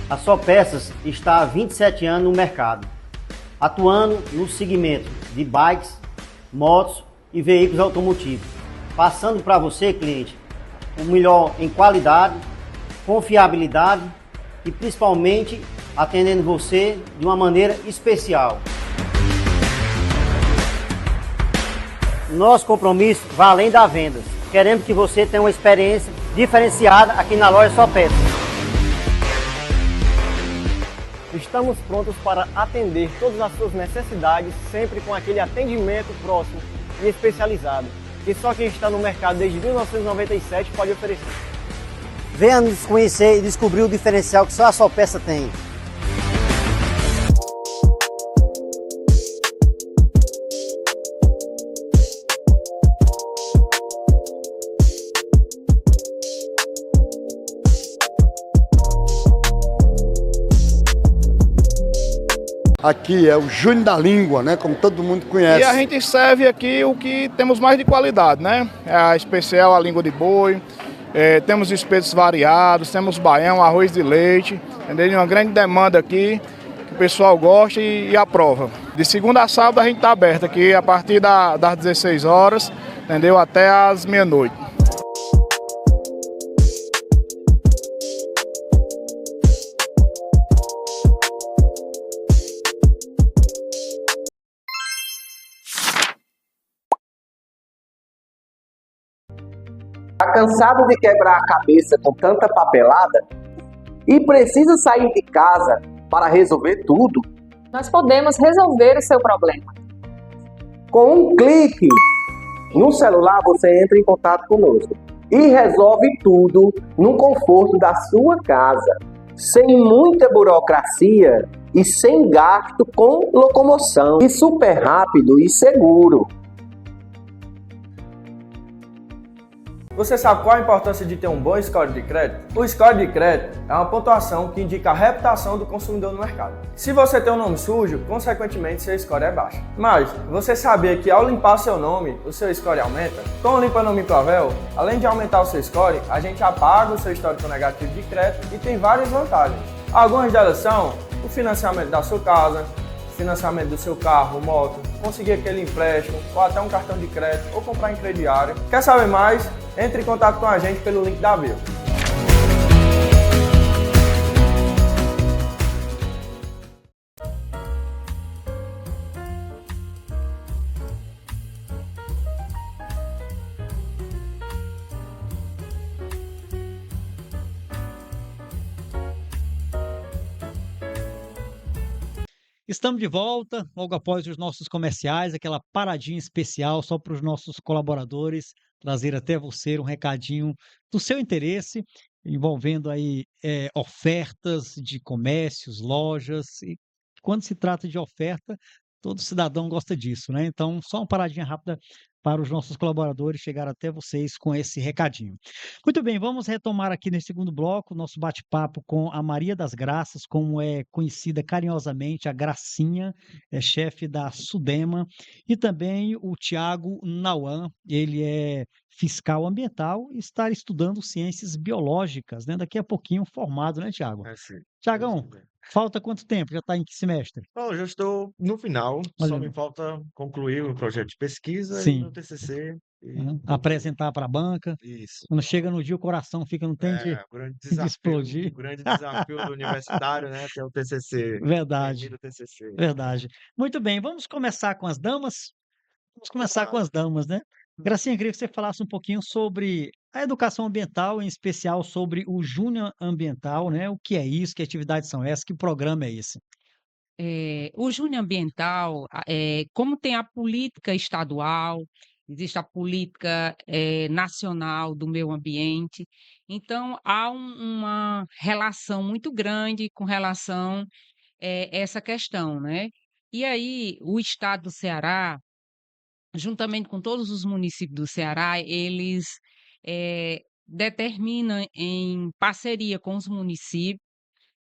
Speaker 4: A Só Peças está há 27 anos no mercado, atuando no segmento de bikes, motos e veículos automotivos, passando para você, cliente, o melhor em qualidade, confiabilidade e principalmente atendendo você de uma maneira especial. Nosso compromisso vai além da venda. Queremos que você tenha uma experiência diferenciada aqui na loja Só Peças.
Speaker 5: Estamos prontos para atender todas as suas necessidades, sempre com aquele atendimento próximo e especializado, que só quem está no mercado desde 1997 pode oferecer.
Speaker 4: Venha nos conhecer e descobrir o diferencial que só a Só Peça tem.
Speaker 2: Aqui é o Júnior da Língua, né? Como todo mundo conhece.
Speaker 3: E a gente serve aqui o que temos mais de qualidade, né? É a especial, a língua de boi, temos espetos variados, temos baião, arroz de leite, entendeu? Uma grande demanda aqui, que o pessoal gosta e aprova. De segunda a sábado a gente está aberto aqui a partir das 16 horas, entendeu? Até as meia-noite.
Speaker 12: Está cansado de quebrar a cabeça com tanta papelada e precisa sair de casa para resolver tudo?
Speaker 13: Nós podemos resolver o seu problema.
Speaker 12: Com um clique no celular, você entra em contato conosco e resolve tudo no conforto da sua casa, sem muita burocracia e sem gasto com locomoção, e super rápido e seguro.
Speaker 5: Você sabe qual a importância de ter um bom score de crédito? O score de crédito é uma pontuação que indica a reputação do consumidor no mercado. Se você tem um nome sujo, consequentemente seu score é baixo. Mas você sabia que ao limpar seu nome, o seu score aumenta? Com o Limpa Nome Clavel, além de aumentar o seu score, a gente apaga o seu histórico negativo de crédito e tem várias vantagens. Algumas delas são o financiamento da sua casa, financiamento do seu carro, moto, conseguir aquele empréstimo, ou até um cartão de crédito, ou comprar em crediário. Quer saber mais? Entre em contato com a gente pelo link da bio.
Speaker 9: Estamos de volta, logo após os nossos comerciais, aquela paradinha especial só para os nossos colaboradores, trazer até você um recadinho do seu interesse, envolvendo aí ofertas de comércios, lojas, e quando se trata de oferta, todo cidadão gosta disso, né? Então, só uma paradinha rápida para os nossos colaboradores chegar até vocês com esse recadinho. Muito bem, vamos retomar aqui nesse segundo bloco nosso bate-papo com a Maria das Graças, como é conhecida carinhosamente, a Gracinha, é chefe da Sudema, e também o Tiago Nauan, ele é fiscal ambiental e está estudando ciências biológicas, né? Daqui a pouquinho formado, né, Tiago?
Speaker 11: Sim.
Speaker 9: Tiagão, falta quanto tempo? Já está em que semestre?
Speaker 11: Bom, já estou no final, só
Speaker 9: Olha,
Speaker 11: me falta concluir o projeto de pesquisa e
Speaker 9: sim.
Speaker 11: meu TCC.
Speaker 9: Apresentar para a banca.
Speaker 11: Isso.
Speaker 9: Quando chega no dia, o coração fica, não tem
Speaker 11: É, o grande
Speaker 9: de
Speaker 11: desafio,
Speaker 9: explodir.
Speaker 11: o grande desafio do universitário, né, que é o TCC.
Speaker 9: Verdade,
Speaker 11: Termina o TCC.
Speaker 9: verdade. Muito bem, vamos começar com as damas? Vamos começar com as damas, né? Gracinha, queria que você falasse um pouquinho sobre a educação ambiental, em especial sobre o Júnior Ambiental, né? O que é isso, que atividades são essas, que programa é esse?
Speaker 10: O Júnior Ambiental, como tem a política estadual, existe a política, nacional do meio ambiente, então há uma relação muito grande com relação, essa questão, né. E aí, o estado do Ceará, juntamente com todos os municípios do Ceará, eles, determinam em parceria com os municípios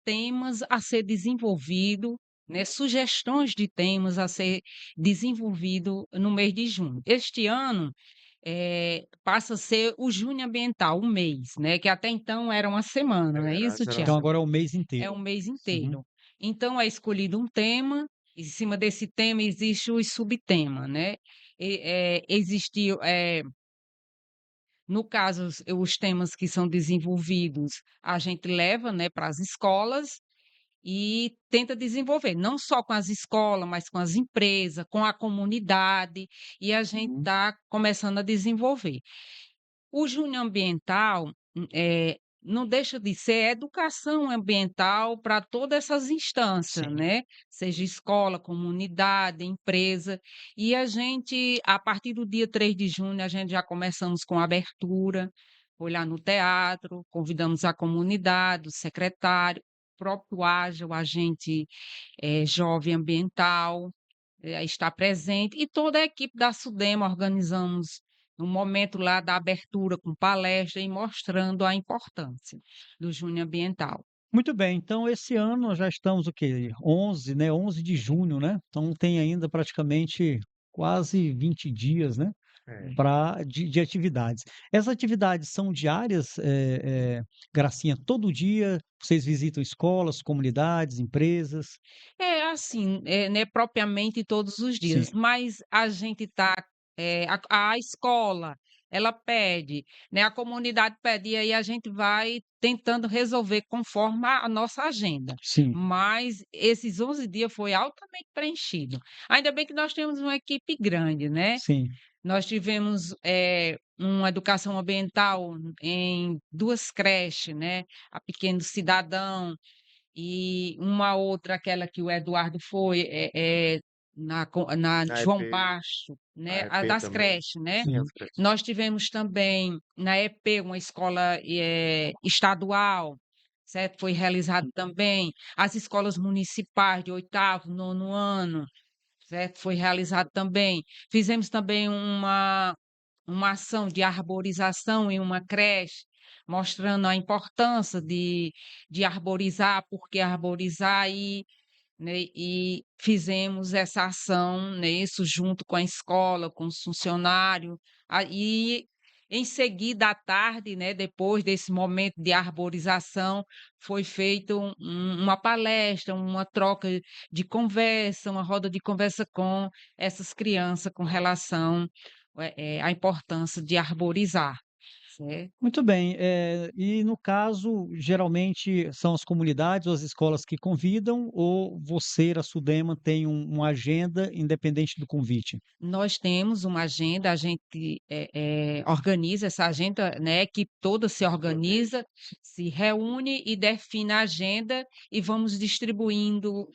Speaker 10: temas a ser desenvolvido, né, sugestões de temas a ser desenvolvido no mês de junho. Este ano, passa a ser o Junho Ambiental, um mês, né, que até então era uma semana, não é isso,
Speaker 9: Então
Speaker 10: Tiago?
Speaker 9: agora é o mês
Speaker 10: É
Speaker 9: inteiro.
Speaker 10: um mês
Speaker 9: Uhum.
Speaker 10: inteiro. Então é escolhido um tema, em cima desse tema existe os subtema, né. Existe, no caso, os temas que são desenvolvidos, a gente leva, né, para as escolas e tenta desenvolver, não só com as escolas, mas com as empresas, com a comunidade, e a gente está começando a desenvolver. O Júnior Ambiental, não deixa de ser educação ambiental para todas essas instâncias,
Speaker 9: Sim.
Speaker 10: né, seja escola, comunidade, empresa, e a gente, a partir do dia 3 de junho, a gente já começamos com a abertura, foi lá no teatro, convidamos a comunidade, o secretário, o próprio AGE, o agente, jovem ambiental, está presente, e toda a equipe da Sudema organizamos um momento lá da abertura com palestra e mostrando a importância do Júnior Ambiental.
Speaker 9: Muito bem, então esse ano nós já estamos o quê? 11, né? 11 de junho, né? Então tem ainda praticamente quase 20 dias, né?
Speaker 11: É.
Speaker 9: De atividades. Essas atividades são diárias, Gracinha, todo dia vocês visitam escolas, comunidades, empresas?
Speaker 10: É assim, não é propriamente todos os dias,
Speaker 9: Sim.
Speaker 10: mas a gente está, a escola, ela pede, né, a comunidade pede, e aí a gente vai tentando resolver conforme a nossa agenda.
Speaker 9: Sim.
Speaker 10: Mas esses 11 dias foi altamente preenchido. Ainda bem que nós temos uma equipe grande, né.
Speaker 9: Sim.
Speaker 10: Nós tivemos, uma educação ambiental em 2 creches, né, a Pequeno Cidadão e uma outra, aquela que o Eduardo foi, na
Speaker 11: Na
Speaker 10: João
Speaker 11: EP,
Speaker 10: Baixo, né,
Speaker 11: a
Speaker 10: a
Speaker 11: EP
Speaker 10: das
Speaker 11: também.
Speaker 10: creches, né.
Speaker 11: Sim, as creches.
Speaker 10: Nós tivemos também na EP uma escola, estadual, certo, foi realizado também. As escolas municipais de 8º, 9º ano, certo, foi realizado também. Fizemos também uma ação de arborização em uma creche, mostrando a importância de arborizar, por que arborizar, né, e fizemos essa ação, né, isso junto com a escola, com os funcionários, e em seguida, à tarde, né, depois desse momento de arborização, foi feita uma palestra, uma troca de conversa, uma roda de conversa com essas crianças com relação à importância de arborizar, certo?
Speaker 9: Muito bem. E no caso, geralmente são as comunidades ou as escolas que convidam, ou você, a Sudema, tem uma agenda independente do convite?
Speaker 10: Nós temos uma agenda, a gente organiza essa agenda, né? A equipe toda se organiza, se reúne e define a agenda e vamos distribuindo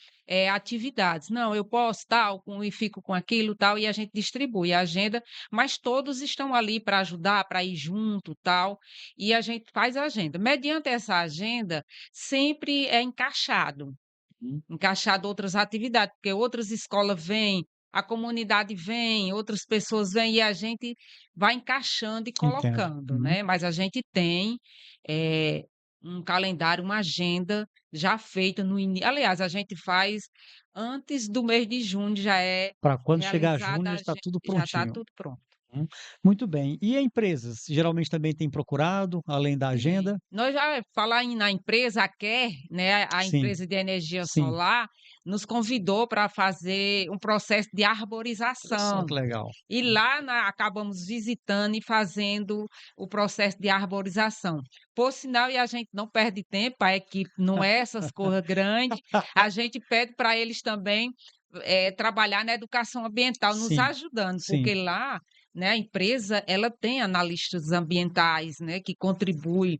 Speaker 10: atividades. Não, eu posso tal, e fico com aquilo, tal, e a gente distribui a agenda, mas todos estão ali para ajudar, para ir junto, tal, e a gente faz a agenda. Mediante essa agenda, sempre é encaixado outras atividades, porque outras escolas vêm, a comunidade vem, outras pessoas vêm e a gente vai encaixando e
Speaker 9: Entendo.
Speaker 10: colocando, né? Mas a gente tem eh, um calendário, uma agenda já feita no início. Aliás, a gente faz antes do mês de junho, já é
Speaker 9: Para quando chegar
Speaker 10: realizada
Speaker 9: junho
Speaker 10: a
Speaker 9: já está
Speaker 10: agenda,
Speaker 9: tudo
Speaker 10: já está
Speaker 9: prontinho.
Speaker 10: tudo pronto.
Speaker 9: Muito bem. E empresas, geralmente também têm procurado, além da
Speaker 10: Sim.
Speaker 9: agenda?
Speaker 10: Nós já falar na empresa, a Quer, né, a
Speaker 9: Sim,
Speaker 10: empresa de energia
Speaker 9: sim.
Speaker 10: solar, nos convidou para fazer um processo de
Speaker 9: Olha só
Speaker 10: arborização.
Speaker 9: que legal.
Speaker 10: E lá acabamos visitando e fazendo o processo de arborização. Por sinal, e a gente não perde tempo, a equipe não é essas coisas grandes, a gente pede para eles também trabalhar na educação ambiental, nos
Speaker 9: Sim,
Speaker 10: ajudando,
Speaker 9: sim.
Speaker 10: porque lá, né, a empresa ela tem analistas ambientais, né, que contribuem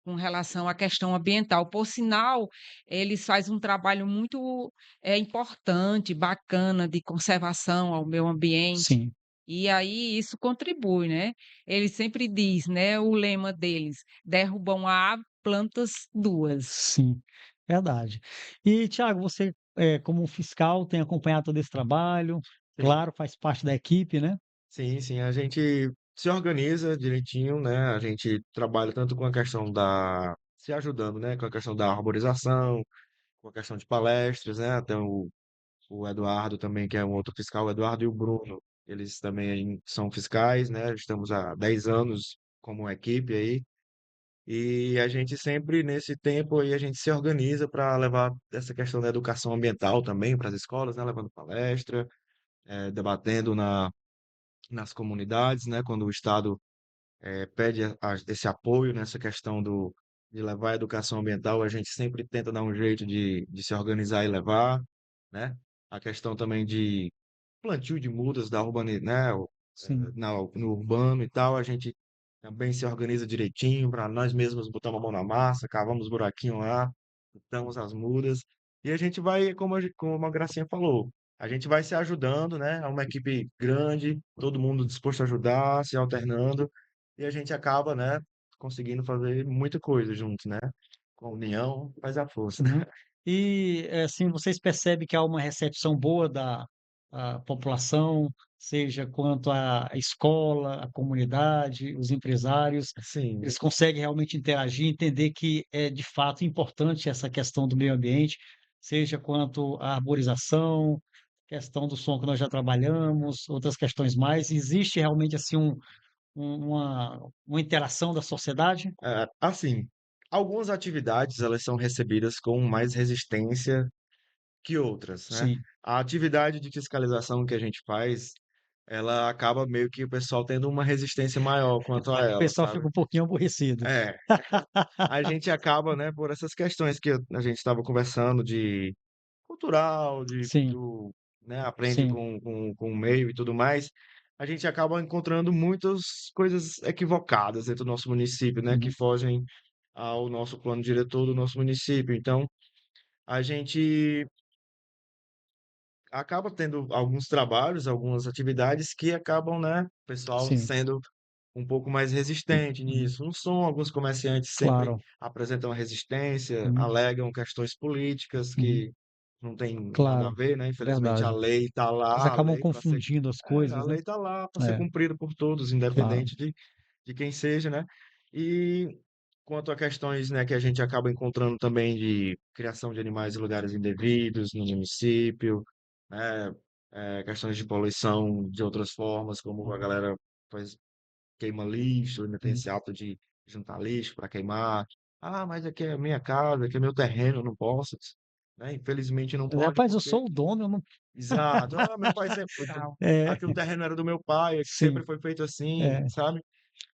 Speaker 10: com relação à questão ambiental. Por sinal, eles fazem um trabalho muito importante, bacana, de conservação ao meio ambiente.
Speaker 9: Sim.
Speaker 10: E aí isso contribui, né? Ele sempre diz, né, o lema deles: derrubam a árvore, plantas duas.
Speaker 9: Sim, verdade. E Thiago, você, como um fiscal, tem acompanhado todo esse trabalho,
Speaker 11: Sim.
Speaker 9: claro, faz parte da equipe, né?
Speaker 11: Sim, sim, a gente se organiza direitinho, né? A gente trabalha tanto com a questão da se ajudando, né? Com a questão da arborização, com a questão de palestras, né? Até o Eduardo também, que é um outro fiscal, o Eduardo e o Bruno, eles também são fiscais, né? Estamos há 10 anos como equipe aí. E a gente sempre, nesse tempo aí, a gente se organiza para levar essa questão da educação ambiental também para as escolas, né? Levando palestra, debatendo nas comunidades, né? Quando o Estado pede esse apoio nessa questão de levar a educação ambiental, a gente sempre tenta dar um jeito de se organizar e levar, né? A questão também de plantio de mudas da né?
Speaker 9: Sim.
Speaker 11: No urbano e tal, a gente também se organiza direitinho para nós mesmos botar uma mão na massa, cavamos buraquinho lá, plantamos as mudas e a gente vai, como a Gracinha falou, a gente vai se ajudando, né? É uma equipe grande, todo mundo disposto a ajudar, se alternando e a gente acaba, né, conseguindo fazer muita coisa juntos, né? Com a união faz a força.
Speaker 9: Uhum. E, assim, vocês percebem que há uma recepção boa da população, seja quanto à escola, à comunidade, os empresários,
Speaker 11: Sim.
Speaker 9: eles conseguem realmente interagir, entender que é de fato importante essa questão do meio ambiente, seja quanto à arborização, questão do som que nós já trabalhamos, outras questões mais. Existe realmente, assim, uma interação da sociedade?
Speaker 11: Assim, algumas atividades elas são recebidas com mais resistência que outras, né?
Speaker 9: Sim.
Speaker 11: A atividade de fiscalização que a gente faz, ela acaba meio que o pessoal tendo uma resistência maior quanto a
Speaker 9: O
Speaker 11: ela,
Speaker 9: pessoal
Speaker 11: sabe?
Speaker 9: fica um pouquinho aborrecido.
Speaker 11: É, a gente acaba, né, por essas questões que a gente estava conversando de cultural, de
Speaker 9: Sim,
Speaker 11: do, né, aprende
Speaker 9: sim.
Speaker 11: com o meio e tudo mais, a gente acaba encontrando muitas coisas equivocadas dentro do nosso município, né, que
Speaker 9: Uhum.
Speaker 11: fogem ao nosso plano diretor do nosso município. Então, a gente acaba tendo alguns trabalhos, algumas atividades que acabam, né, o pessoal
Speaker 9: Sim.
Speaker 11: sendo um pouco mais resistente
Speaker 9: Uhum.
Speaker 11: nisso. Alguns comerciantes sempre
Speaker 9: Claro.
Speaker 11: apresentam resistência,
Speaker 9: Uhum.
Speaker 11: alegam questões políticas
Speaker 9: Uhum.
Speaker 11: que não tem nada a
Speaker 9: Claro,
Speaker 11: ver, né? Infelizmente a
Speaker 9: verdade.
Speaker 11: lei está
Speaker 9: Eles
Speaker 11: lá,
Speaker 9: acabam confundindo as
Speaker 11: a
Speaker 9: coisas, né?
Speaker 11: lei está lá para ser
Speaker 9: É,
Speaker 11: cumprida por todos,
Speaker 9: claro.
Speaker 11: independente de quem seja, né? E quanto a questões, né, que a gente acaba encontrando também de criação de animais em lugares indevidos no município, né? Questões de poluição de outras formas, como a galera faz, queima lixo, ainda tem
Speaker 9: Hum.
Speaker 11: esse ato de juntar lixo para queimar. Ah, mas aqui é a minha casa, aqui é meu terreno, eu não posso, né? Infelizmente não pode
Speaker 9: Rapaz, eu
Speaker 11: porque
Speaker 9: sou o dono, eu não.
Speaker 11: exato. Ah, meu pai sempre.
Speaker 9: É,
Speaker 11: Aqui o terreno era do meu pai, aqui
Speaker 9: sim,
Speaker 11: sempre foi feito assim,
Speaker 9: é.
Speaker 11: sabe?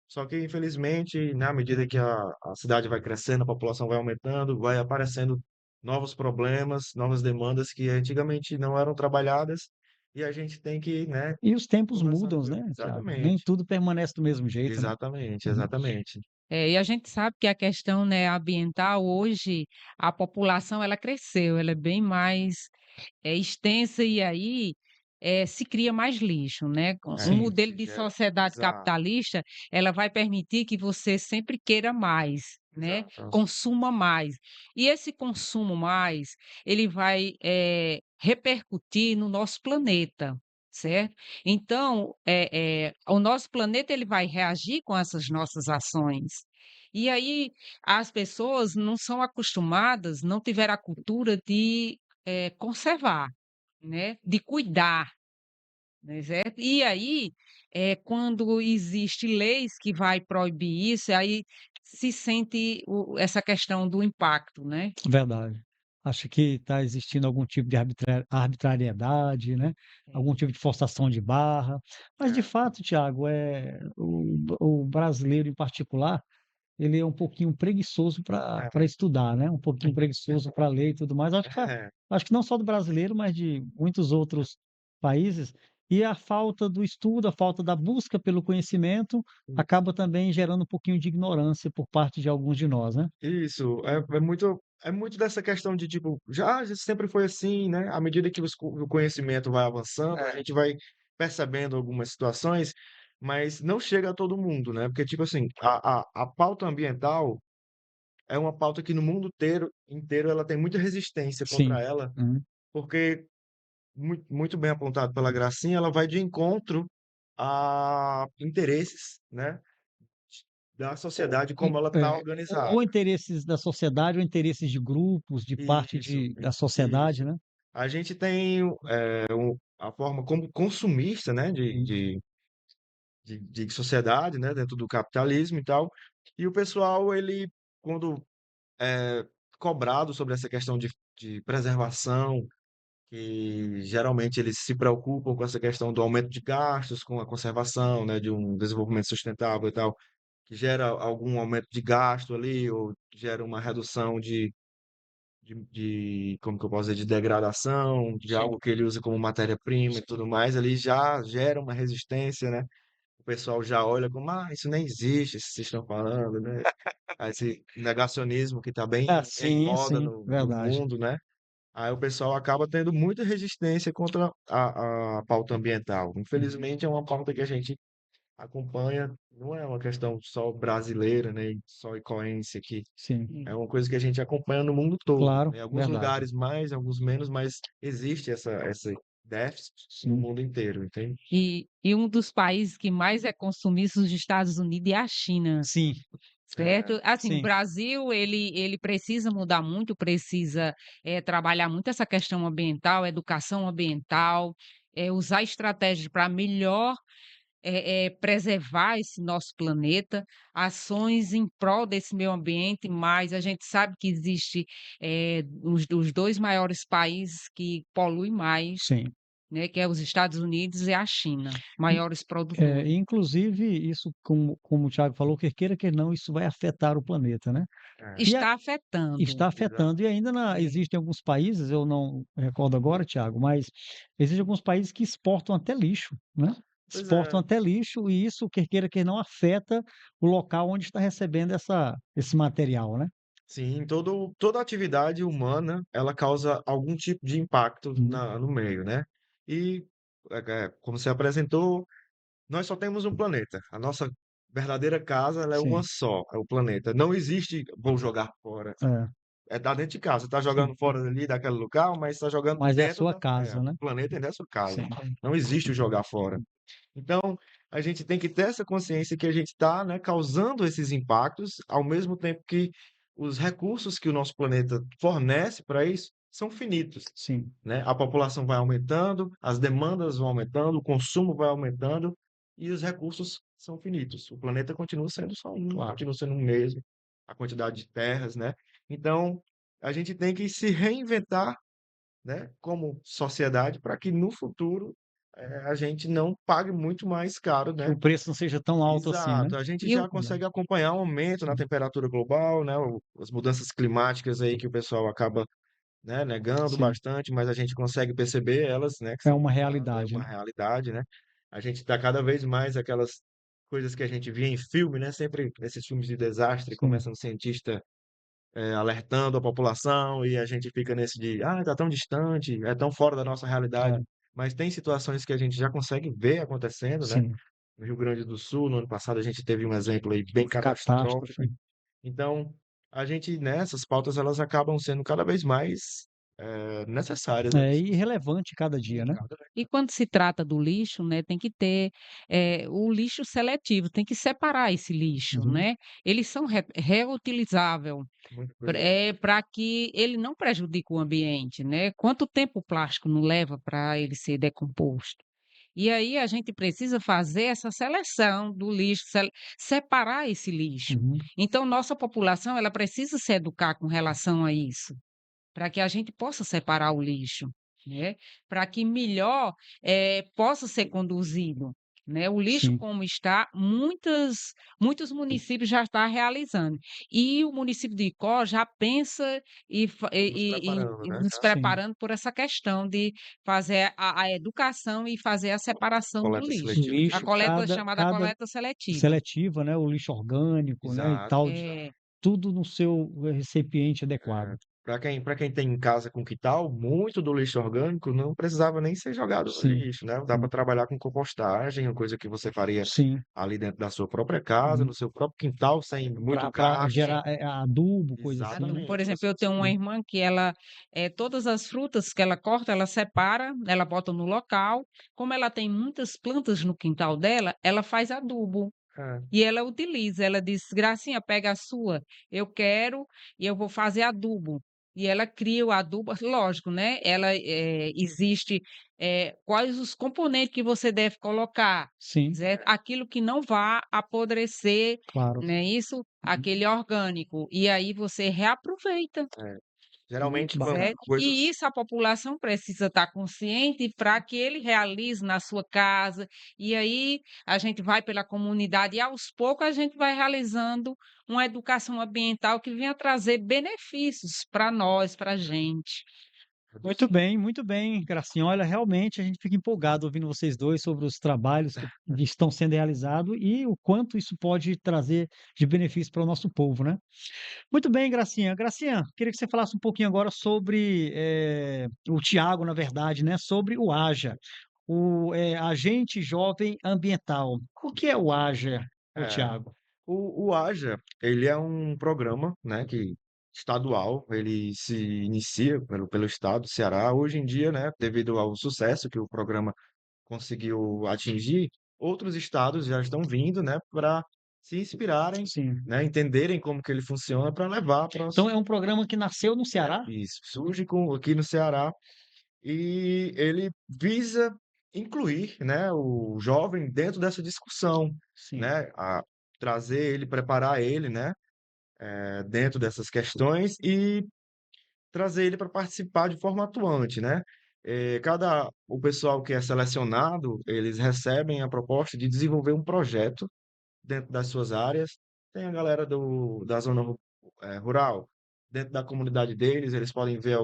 Speaker 11: Só que, infelizmente, na medida que a cidade vai crescendo, a população vai aumentando, vai aparecendo novos problemas, novas demandas que antigamente não eram trabalhadas, e a gente tem que, né,
Speaker 9: E os tempos
Speaker 11: conversar
Speaker 9: mudam,
Speaker 11: com ele.
Speaker 9: né, Thiago? Nem
Speaker 11: Exatamente.
Speaker 9: tudo permanece do mesmo jeito, né?
Speaker 11: Exatamente,
Speaker 9: Uhum.
Speaker 11: exatamente.
Speaker 10: E a gente sabe que a questão, né, ambiental hoje, a população ela cresceu, ela é bem mais extensa e aí se cria mais lixo, né? Um
Speaker 9: Sim.
Speaker 10: modelo
Speaker 11: Se
Speaker 10: de
Speaker 11: gera.
Speaker 10: sociedade
Speaker 11: Exato,
Speaker 10: capitalista, ela vai permitir que você sempre queira mais, né?
Speaker 11: exato.
Speaker 10: Consuma mais. E esse consumo mais, ele vai repercutir no nosso planeta. Certo? Então, o nosso planeta ele vai reagir com essas nossas ações. E aí as pessoas não são acostumadas, não tiveram a cultura de conservar, né, de cuidar, né, certo? E aí, quando existe leis que vai proibir isso, aí se sente essa questão do impacto, né?
Speaker 9: Verdade. Acho que está existindo algum tipo de arbitrariedade, né? Algum tipo de forçação de barra. Mas, de
Speaker 11: É,
Speaker 9: fato, Tiago, o brasileiro em particular, ele é um pouquinho preguiçoso para
Speaker 11: é,
Speaker 9: estudar, né? Um pouquinho preguiçoso para ler e tudo mais.
Speaker 11: é.
Speaker 9: Acho que não só do brasileiro, mas de muitos outros países. E a falta do estudo, a falta da busca pelo conhecimento, acaba também gerando um pouquinho de ignorância por parte de alguns de nós, né?
Speaker 11: Isso, é muito dessa questão de, tipo, já sempre foi assim, né? À medida que o conhecimento vai avançando, a gente vai percebendo algumas situações, mas não chega a todo mundo, né? Porque, tipo assim, a pauta ambiental é uma pauta que no mundo inteiro ela tem muita resistência contra
Speaker 9: Sim.
Speaker 11: ela,
Speaker 9: Uhum.
Speaker 11: porque, muito bem apontado pela Gracinha, ela vai de encontro a interesses, né? Da sociedade como ela está
Speaker 9: Ou
Speaker 11: organizada.
Speaker 9: interesses da sociedade, ou interesses de grupos, de parte
Speaker 11: Isso,
Speaker 9: da sociedade,
Speaker 11: isso.
Speaker 9: né?
Speaker 11: A gente tem a forma como consumista, né,
Speaker 9: Sim.
Speaker 11: de sociedade, né, dentro do capitalismo e tal. E o pessoal, ele, quando é cobrado sobre essa questão de preservação, que geralmente eles se preocupam com essa questão do aumento de gastos, com a conservação, né, de um desenvolvimento sustentável e tal, que gera algum aumento de gasto ali, ou gera uma redução como que eu posso dizer, de degradação, de
Speaker 9: Sim.
Speaker 11: algo que ele usa como matéria-prima e tudo mais, ali já gera uma resistência, né? O pessoal já olha como, isso nem existe, isso que vocês estão falando, né? Aí esse negacionismo que está
Speaker 9: Ah,
Speaker 11: bem em
Speaker 9: sim,
Speaker 11: moda
Speaker 9: sim,
Speaker 11: no
Speaker 9: verdade.
Speaker 11: mundo, né? Aí o pessoal acaba tendo muita resistência contra a pauta ambiental.
Speaker 9: Uhum.
Speaker 11: Infelizmente, é uma pauta que a gente acompanha, não é uma questão só brasileira, né? Só ecoense aqui.
Speaker 9: Sim,
Speaker 11: É uma coisa que a gente acompanha no mundo todo.
Speaker 9: claro,
Speaker 11: Em alguns
Speaker 9: verdade.
Speaker 11: lugares mais, em alguns menos, mas existe esse déficit no
Speaker 9: Sim.
Speaker 11: mundo inteiro, entende?
Speaker 10: E um dos países que mais é consumista dos Estados Unidos é a China.
Speaker 9: Sim,
Speaker 11: É,
Speaker 10: Certo? Assim, o
Speaker 9: sim.
Speaker 10: Brasil, ele precisa mudar muito, precisa, trabalhar muito essa questão ambiental, educação ambiental, usar estratégias para melhor, preservar esse nosso planeta, ações em prol desse meio ambiente, mas a gente sabe que existe, os 2 maiores países que poluem mais,
Speaker 9: Sim.
Speaker 10: né, que é os Estados Unidos e a China,
Speaker 9: In
Speaker 10: maiores produtores.
Speaker 9: inclusive isso como o Thiago falou, queira que não, isso vai afetar o planeta, né.
Speaker 11: é,
Speaker 9: E a
Speaker 10: Está afetando.
Speaker 9: Está
Speaker 11: exato.
Speaker 9: afetando e ainda existem alguns países, eu não recordo agora, Thiago, mas existem alguns países que exportam até lixo, né.
Speaker 11: Pois
Speaker 9: Exportam
Speaker 11: é.
Speaker 9: até lixo e isso, queira que não, afeta o local onde está recebendo esse material, né.
Speaker 11: Sim, toda atividade humana, ela causa algum tipo de impacto
Speaker 9: Uhum.
Speaker 11: no meio, né? E, como você apresentou, nós só temos um planeta. A nossa verdadeira casa, ela é uma
Speaker 9: Sim,
Speaker 11: só, é o planeta. Não existe, vou jogar fora.
Speaker 9: é.
Speaker 11: tá dentro de casa. Você tá
Speaker 9: Sim,
Speaker 11: jogando fora ali daquele local, mas tá jogando
Speaker 9: mas é a
Speaker 11: dentro
Speaker 9: sua casa, né?
Speaker 11: o planeta dentro da sua casa.
Speaker 9: Sim.
Speaker 11: Não existe o jogar fora. Então, a gente tem que ter essa consciência que a gente está, né, causando esses impactos, ao mesmo tempo que os recursos que o nosso planeta fornece para isso são finitos,
Speaker 9: Sim.
Speaker 11: né? A população vai aumentando, as demandas vão aumentando, o consumo vai aumentando e os recursos são finitos. O planeta continua sendo só um,
Speaker 9: Claro.
Speaker 11: continua sendo o mesmo, a quantidade de terras, né? Então, a gente tem que se reinventar, né, como sociedade, para que no futuro a gente não pague muito mais caro,
Speaker 9: Que
Speaker 11: né?
Speaker 9: o preço não seja tão alto assim, né?
Speaker 11: Exato, a gente
Speaker 10: E o
Speaker 11: já consegue acompanhar o aumento na temperatura global, né? As mudanças climáticas aí que o pessoal acaba, né, negando
Speaker 9: Sim,
Speaker 11: bastante, mas a gente consegue perceber elas, né, que
Speaker 9: é
Speaker 11: são
Speaker 9: uma
Speaker 11: é
Speaker 9: realidade,
Speaker 11: uma
Speaker 9: né?
Speaker 11: realidade, né? A gente está cada vez mais aquelas coisas que a gente via em filme, né? Sempre esses filmes de desastre,
Speaker 9: Sim,
Speaker 11: começa um cientista alertando a população e a gente fica nesse de, tá tão distante, é tão fora da nossa realidade.
Speaker 9: é,
Speaker 11: Mas tem situações que a gente já consegue ver acontecendo, né?
Speaker 9: sim.
Speaker 11: No Rio Grande do Sul, no ano passado, a gente teve um exemplo aí bem catastrófico.
Speaker 9: Catástrofe.
Speaker 11: Então, a gente, né, essas pautas, elas acabam sendo cada vez mais necessárias na
Speaker 9: É
Speaker 11: discussão.
Speaker 9: irrelevante cada dia, né?
Speaker 10: E quando se trata do lixo, né, tem que ter o lixo seletivo, tem que separar esse lixo,
Speaker 9: Uhum.
Speaker 10: né? Eles são reutilizável,
Speaker 11: Muito cuidado.
Speaker 10: para que ele não prejudique o ambiente, né? Quanto tempo o plástico não leva para ele ser decomposto? E aí a gente precisa fazer essa seleção do lixo, separar esse lixo.
Speaker 9: Uhum.
Speaker 10: Então, nossa população ela precisa se educar com relação a isso, para que a gente possa separar o lixo, né, para que melhor, possa ser conduzido, né. O lixo
Speaker 9: Sim.
Speaker 10: como está, muitos municípios já está realizando. E o município de Icó já pensa e fa
Speaker 11: Nos preparando,
Speaker 10: e
Speaker 11: né,
Speaker 10: nos
Speaker 11: já.
Speaker 9: Sim.
Speaker 10: preparando por essa questão de fazer a educação e fazer a separação do
Speaker 11: Coleta
Speaker 10: lixo.
Speaker 11: seletiva de
Speaker 10: A
Speaker 9: Lixo,
Speaker 11: lixo.
Speaker 10: coleta
Speaker 9: cada,
Speaker 10: chamada
Speaker 9: cada
Speaker 10: coleta seletiva.
Speaker 9: seletiva, né? O lixo orgânico, né? E
Speaker 11: Exato.
Speaker 9: tal,
Speaker 10: É.
Speaker 9: tudo no seu recipiente adequado.
Speaker 11: Para quem tem casa com quintal, muito do lixo orgânico não precisava nem ser jogado no
Speaker 9: Sim,
Speaker 11: lixo, né? Dá para trabalhar com compostagem, uma coisa que você faria
Speaker 9: sim.
Speaker 11: ali dentro da sua própria casa,
Speaker 9: Uhum.
Speaker 11: no seu próprio quintal, sem muito
Speaker 9: Para
Speaker 11: gasto, sem...
Speaker 9: gerar adubo, coisa assim, né?
Speaker 10: Por
Speaker 11: Exatamente,
Speaker 10: exemplo,
Speaker 11: você
Speaker 10: eu tenho uma
Speaker 11: conseguir.
Speaker 10: irmã que ela, todas as frutas que ela corta, ela separa, ela bota no local. Como ela tem muitas plantas no quintal dela, ela faz adubo.
Speaker 11: É,
Speaker 10: E ela utiliza, ela diz: "Gracinha, pega a sua, eu quero e eu vou fazer adubo". E ela cria o adubo, lógico, né, ela, existe, quais os componentes que você deve colocar,
Speaker 9: Sim,
Speaker 10: certo? Aquilo que não vá apodrecer,
Speaker 9: claro.
Speaker 10: né, isso,
Speaker 9: Uhum.
Speaker 10: aquele orgânico, e aí você reaproveita.
Speaker 11: é.
Speaker 9: Muito
Speaker 11: Geralmente,
Speaker 9: bacana.
Speaker 10: E
Speaker 11: coisas...
Speaker 10: isso a população precisa estar consciente para que ele realize na sua casa. E aí a gente vai pela comunidade e aos poucos a gente vai realizando uma educação ambiental que venha trazer benefícios para nós, para a gente.
Speaker 9: Muito bem, Gracinha. Olha, realmente a gente fica empolgado ouvindo vocês dois sobre os trabalhos que estão sendo realizados e o quanto isso pode trazer de benefício para o nosso povo, né? Muito bem, Gracinha. Gracinha, queria que você falasse um pouquinho agora sobre o Tiago, na verdade, né? Sobre o AJA, o Agente Jovem Ambiental. O que é o AJA, o
Speaker 11: É,
Speaker 9: Tiago?
Speaker 11: o AJA, ele é um programa, né, que estadual, ele se inicia pelo estado do Ceará. Hoje em dia, né, devido ao sucesso que o programa conseguiu atingir, outros estados já estão vindo, né, para se inspirarem,
Speaker 9: Sim.
Speaker 11: né, entenderem como que ele funciona para levar para
Speaker 9: Então é um programa que nasceu no Ceará?
Speaker 11: isso. Surge aqui no Ceará e ele visa incluir, né, o jovem dentro dessa discussão,
Speaker 9: Sim.
Speaker 11: né, a trazer ele, preparar ele, né, dentro dessas questões e trazer ele para participar de forma atuante, né? O pessoal que é selecionado, eles recebem a proposta de desenvolver um projeto dentro das suas áreas. Tem a galera da zona rural, dentro da comunidade deles, eles podem ver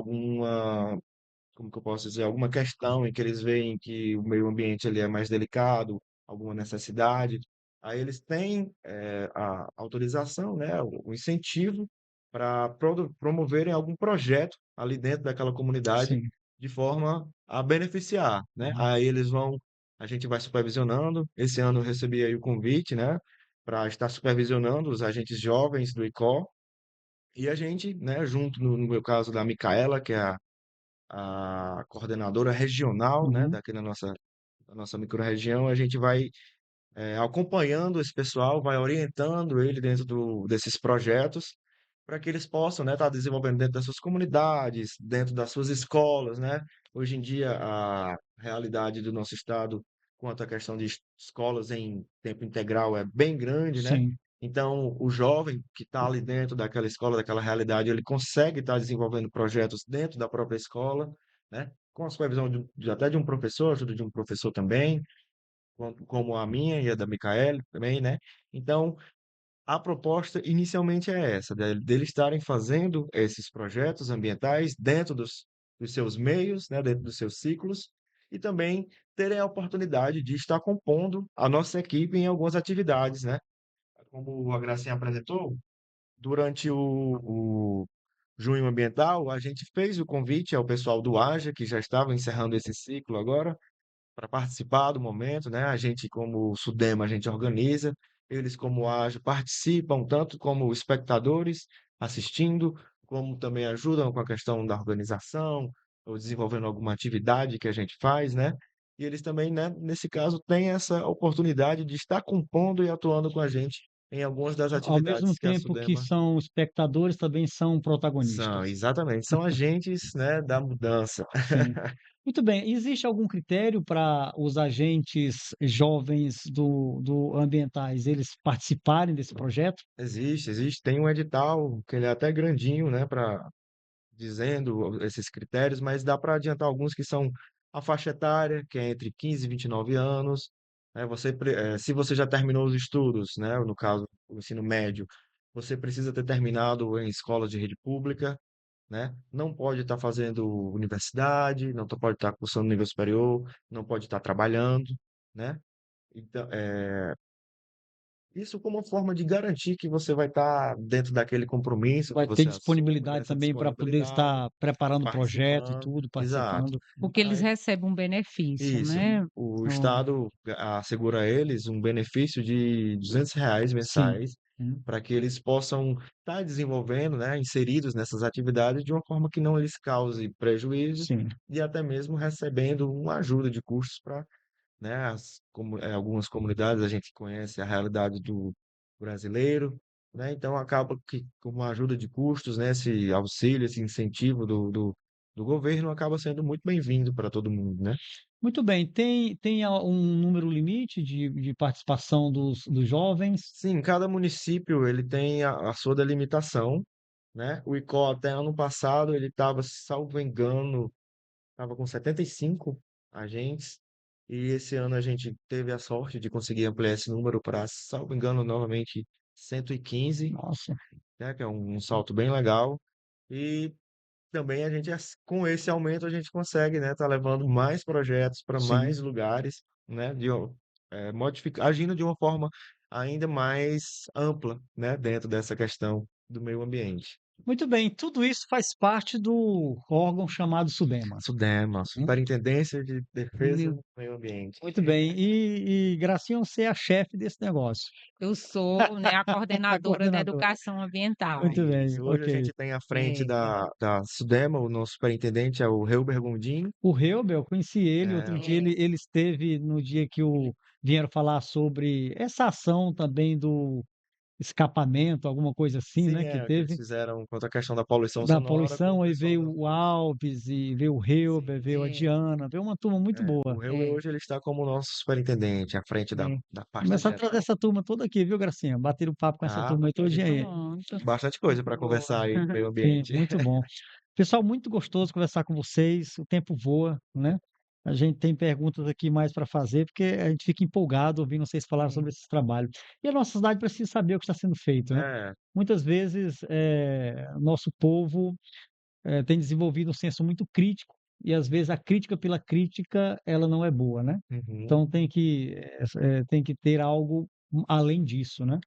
Speaker 11: como que eu posso dizer, alguma questão em que eles veem que o meio ambiente ele é mais delicado, alguma necessidade. Aí eles têm a autorização, né, o incentivo para promoverem algum projeto ali dentro daquela comunidade
Speaker 9: Sim.
Speaker 11: de forma a beneficiar, né?
Speaker 9: Uhum.
Speaker 11: Aí a gente vai supervisionando. Esse ano eu recebi aí o convite, né, para estar supervisionando os agentes jovens do ICO E a gente, né, junto, no meu caso, da Micaela, que é a coordenadora regional, né,
Speaker 9: Uhum.
Speaker 11: daqui da nossa microrregião, a gente vai acompanhando esse pessoal, vai orientando ele dentro desses projetos, para que eles possam, né, estar desenvolvendo dentro das suas comunidades, dentro das suas escolas, né? Hoje em dia, a realidade do nosso estado quanto à questão de escolas em tempo integral é bem grande, né?
Speaker 9: Sim.
Speaker 11: Então, o jovem que está ali dentro daquela escola, daquela realidade, ele consegue estar desenvolvendo projetos dentro da própria escola, né? Com a supervisão até de um professor, ajuda de um professor também, como a minha e a da Micaele também, né? Então, a proposta inicialmente é essa, deles estarem fazendo esses projetos ambientais dentro dos seus meios, né, dentro dos seus ciclos, e também terem a oportunidade de estar compondo a nossa equipe em algumas atividades, né? Como a Gracinha apresentou, durante o Junho Ambiental, a gente fez o convite ao pessoal do AJA, que já estava encerrando esse ciclo agora, para participar do momento, né? A gente, como Sudema, a gente organiza, eles, como AJA, participam tanto como espectadores, assistindo, como também ajudam com a questão da organização, ou desenvolvendo alguma atividade que a gente faz, né? E eles também, né, nesse caso, têm essa oportunidade de estar compondo e atuando com a gente em algumas das
Speaker 9: Ao mesmo
Speaker 11: atividades que a
Speaker 9: tempo que
Speaker 11: Sudema
Speaker 9: são espectadores, também são
Speaker 11: são,
Speaker 9: protagonistas.
Speaker 11: exatamente, são agentes, né, da mudança.
Speaker 9: Sim. Muito bem. Existe algum critério para os agentes jovens do ambientais, eles participarem desse projeto?
Speaker 11: Existe. Tem um edital que ele é até grandinho, né, para dizendo esses critérios, mas dá para adiantar alguns que são a faixa etária, que é entre 15 e 29 anos, né? Se você já terminou os estudos, né, no caso, o ensino médio, você precisa ter terminado em escolas de rede pública, né? Não pode estar fazendo universidade, não pode estar cursando nível superior, não pode estar trabalhando, né? Então, isso como uma forma de garantir que você vai estar dentro daquele compromisso que
Speaker 9: Vai ter
Speaker 11: você assume,
Speaker 9: disponibilidade
Speaker 11: dessa
Speaker 9: também para poder
Speaker 11: disponibilidade,
Speaker 9: estar preparando o projeto e
Speaker 11: participando.
Speaker 9: tudo,
Speaker 11: Exato.
Speaker 9: participando.
Speaker 10: Porque eles
Speaker 11: Aí,
Speaker 10: recebem um benefício,
Speaker 11: isso.
Speaker 10: né?
Speaker 11: O
Speaker 10: Oh,
Speaker 11: Estado assegura a eles um benefício de R$ 200
Speaker 9: Sim.
Speaker 11: mensais para que eles possam estar desenvolvendo, né, inseridos nessas atividades de uma forma que não lhes cause prejuízo
Speaker 9: Sim.
Speaker 11: e até mesmo recebendo uma ajuda de custos para, né, algumas comunidades a gente conhece a realidade do brasileiro, né? Então acaba que com uma ajuda de custos, né, esse auxílio, esse incentivo do governo acaba sendo muito bem-vindo para todo mundo, né?
Speaker 9: Muito bem. Tem um número limite de participação dos jovens?
Speaker 11: Sim, cada município ele tem a sua delimitação, né? O ICO até ano passado ele estava, salvo engano, estava com 75 agentes, e esse ano a gente teve a sorte de conseguir ampliar esse número para, salvo engano, novamente 115,
Speaker 9: Nossa.
Speaker 11: né, que é um salto bem legal. E também a gente, com esse aumento, a gente consegue, né, tá levando mais projetos para
Speaker 9: Sim.
Speaker 11: mais lugares, né, agindo de uma forma ainda mais ampla, né, dentro dessa questão do meio ambiente.
Speaker 9: Muito bem. Tudo isso faz parte do órgão chamado SUDEMA,
Speaker 11: SUDEMA,
Speaker 9: né?
Speaker 11: Superintendência de Defesa
Speaker 9: Meu
Speaker 11: do Meio Ambiente.
Speaker 9: Muito bem. E Gracinha, você é a chefe desse negócio.
Speaker 10: eu sou, né, a
Speaker 9: A
Speaker 10: coordenadora da
Speaker 9: coordenadora.
Speaker 10: educação ambiental.
Speaker 9: Muito bem,
Speaker 11: Isso. Hoje a
Speaker 9: ok.
Speaker 11: gente tem à frente
Speaker 10: É,
Speaker 11: da SUDEMA, o nosso superintendente é o Helber Gondim.
Speaker 9: O Reubel, eu conheci ele, outro dia
Speaker 11: É,
Speaker 9: ele esteve no dia que vieram falar sobre essa ação também do escapamento, alguma coisa assim,
Speaker 11: sim,
Speaker 9: né, que
Speaker 11: que eles
Speaker 9: teve,
Speaker 11: fizeram contra a questão da poluição
Speaker 9: da
Speaker 11: sonora com o
Speaker 9: poluição, aí
Speaker 11: pessoal
Speaker 9: veio
Speaker 11: da.
Speaker 9: o Alves, e veio o Reubel, veio a
Speaker 10: é,
Speaker 9: Diana, veio uma turma muito boa.
Speaker 11: O Helber
Speaker 10: é,
Speaker 11: hoje ele está como nosso superintendente, à frente
Speaker 9: É.
Speaker 11: da pasta
Speaker 9: Começar a trazer
Speaker 11: geral.
Speaker 9: essa turma toda aqui, viu, Gracinha? Bater um papo com essa
Speaker 11: Ah,
Speaker 9: turma aí todo dia aí.
Speaker 10: pronto.
Speaker 11: bastante coisa para conversar aí do meio
Speaker 9: Sim,
Speaker 11: ambiente.
Speaker 9: muito bom. Pessoal, muito gostoso conversar com vocês. O tempo voa, né? A gente tem perguntas aqui mais para fazer, porque a gente fica empolgado ouvindo vocês falar sobre esses trabalhos. E a nossa cidade precisa saber o que está sendo feito, né?
Speaker 11: É,
Speaker 9: Muitas vezes, nosso povo tem desenvolvido um senso muito crítico, e às vezes a crítica pela crítica, ela não é boa, né?
Speaker 11: uhum.
Speaker 9: Então tem que ter algo além disso, né?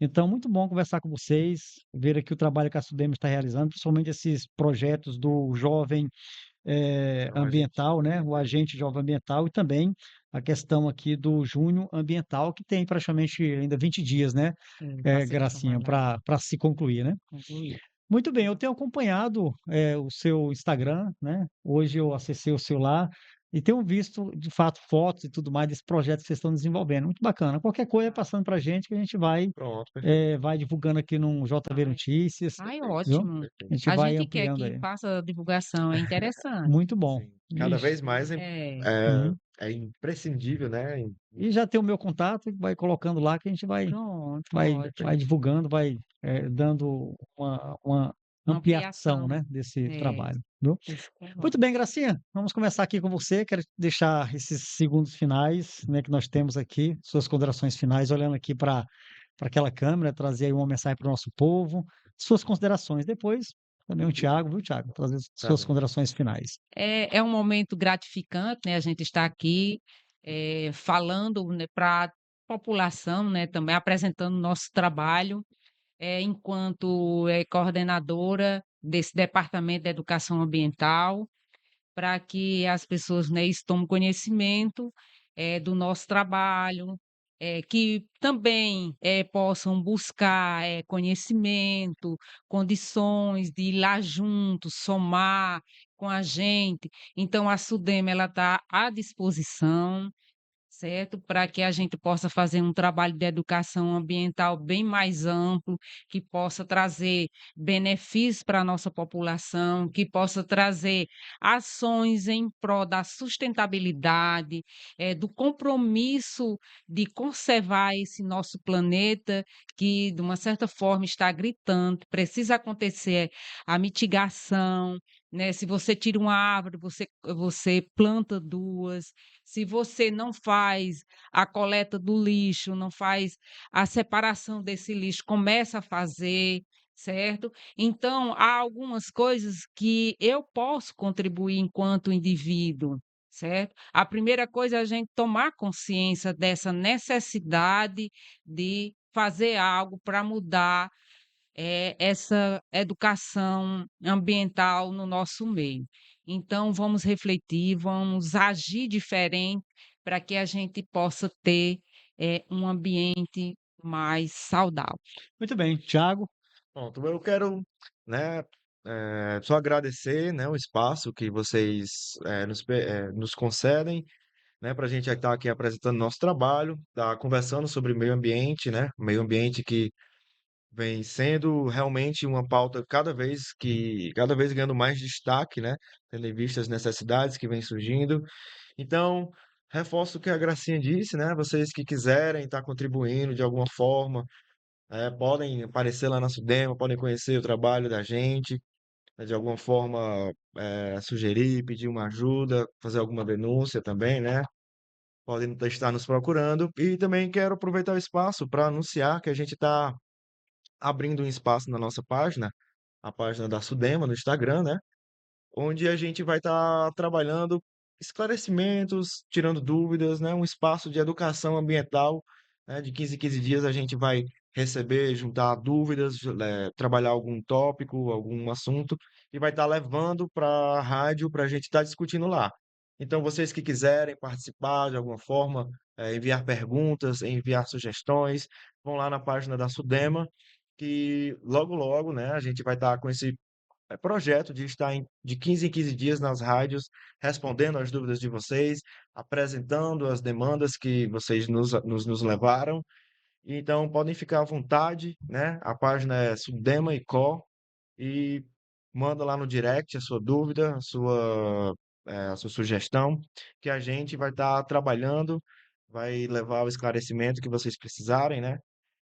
Speaker 9: Então, muito bom conversar com vocês, ver aqui o trabalho que a Sudema está realizando, principalmente esses projetos do jovem
Speaker 11: É um agente.
Speaker 9: ambiental, né? O agente jovem ambiental, e também a questão aqui do Junho Ambiental, que tem praticamente ainda 20 dias, né,
Speaker 10: Para ser
Speaker 9: Gracinha,
Speaker 10: trabalhado,
Speaker 9: para se concluir, né?
Speaker 10: concluir.
Speaker 9: Muito bem, eu tenho acompanhado o seu Instagram, né? Hoje eu acessei o seu lá e tenho visto, de fato, fotos e tudo mais desse projeto que vocês estão desenvolvendo. Muito bacana. Qualquer coisa passando para a gente que a gente vai,
Speaker 11: Pronto, perfeito.
Speaker 9: vai divulgando aqui no JV Notícias,
Speaker 10: Ai,
Speaker 9: viu?
Speaker 10: ótimo.
Speaker 9: A gente
Speaker 10: A
Speaker 9: vai
Speaker 10: gente quer
Speaker 9: ampliando
Speaker 10: que
Speaker 9: aí.
Speaker 10: faça a divulgação, é interessante.
Speaker 9: Muito bom.
Speaker 11: Sim. Cada
Speaker 9: Ixi.
Speaker 11: vez mais
Speaker 10: É.
Speaker 11: é,
Speaker 9: Uhum.
Speaker 11: é imprescindível, né?
Speaker 9: E já tem o meu contato, vai colocando lá que a gente
Speaker 10: Pronto,
Speaker 9: vai
Speaker 10: ótimo.
Speaker 9: divulgando, dando uma ampliação,
Speaker 10: Ampliação.
Speaker 9: né, desse
Speaker 10: É,
Speaker 9: trabalho, viu?
Speaker 10: isso que é bom.
Speaker 9: Muito bem, Gracinha, vamos começar aqui com você. Quero deixar esses segundos finais, né, que nós temos aqui, suas considerações finais, olhando aqui para aquela câmera, trazer aí uma mensagem para o nosso povo, suas considerações. Depois, também o Thiago, viu, Thiago? Trazer
Speaker 11: Tá
Speaker 9: suas
Speaker 11: bem.
Speaker 9: considerações finais.
Speaker 10: É um momento gratificante, né, a gente estar aqui, falando, né, para a população, né, também apresentando nosso trabalho, enquanto, coordenadora desse Departamento de Educação Ambiental, para que as pessoas, né, isso tomem conhecimento, do nosso trabalho, que também, possam buscar, conhecimento, condições de ir lá junto, somar com a gente. Então a SUDEMA ela está à disposição, certo? Para que a gente possa fazer um trabalho de educação ambiental bem mais amplo, que possa trazer benefícios para a nossa população, que possa trazer ações em prol da sustentabilidade, do compromisso de conservar esse nosso planeta, que de uma certa forma está gritando, precisa acontecer a mitigação, né? Se você tira uma árvore, você planta duas. Se você não faz a coleta do lixo, não faz a separação desse lixo, começa a fazer, certo? Então, há algumas coisas que eu posso contribuir enquanto indivíduo, certo? A primeira coisa é a gente tomar consciência dessa necessidade de fazer algo para mudar essa educação ambiental no nosso meio. Então, vamos refletir, vamos agir diferente para que a gente possa ter um ambiente mais saudável.
Speaker 9: Muito bem, Thiago.
Speaker 11: Pronto, eu quero, né, só agradecer, né, o espaço que vocês nos concedem, né, para a gente estar aqui apresentando nosso trabalho, tá conversando sobre meio ambiente, né, meio ambiente que vem sendo realmente uma pauta cada vez ganhando mais destaque, né, tendo em vista as necessidades que vêm surgindo. Então, reforço o que a Gracinha disse, né, vocês que quiserem estar contribuindo de alguma forma, podem aparecer lá na Sudema, podem conhecer o trabalho da gente, né, de alguma forma sugerir, pedir uma ajuda, fazer alguma denúncia também, né? Podem estar nos procurando. E também quero aproveitar o espaço para anunciar que a gente está abrindo um espaço na nossa página, a página da Sudema no Instagram, né? Onde a gente vai estar trabalhando esclarecimentos, tirando dúvidas, né? Um espaço de educação ambiental, né? De 15 em 15 dias a gente vai receber, juntar dúvidas, trabalhar algum tópico, algum assunto, e vai estar levando para a rádio para a gente estar discutindo lá. Então, vocês que quiserem participar de alguma forma, enviar perguntas, enviar sugestões, vão lá na página da Sudema, que logo, logo, né, a gente vai estar com esse projeto de estar de 15 em 15 dias nas rádios, respondendo às dúvidas de vocês, apresentando as demandas que vocês nos levaram. Então, podem ficar à vontade, né? A página é Sudema e Co. E manda lá no direct a sua dúvida, a sua sugestão, que a gente vai estar trabalhando, vai levar o esclarecimento que vocês precisarem, né?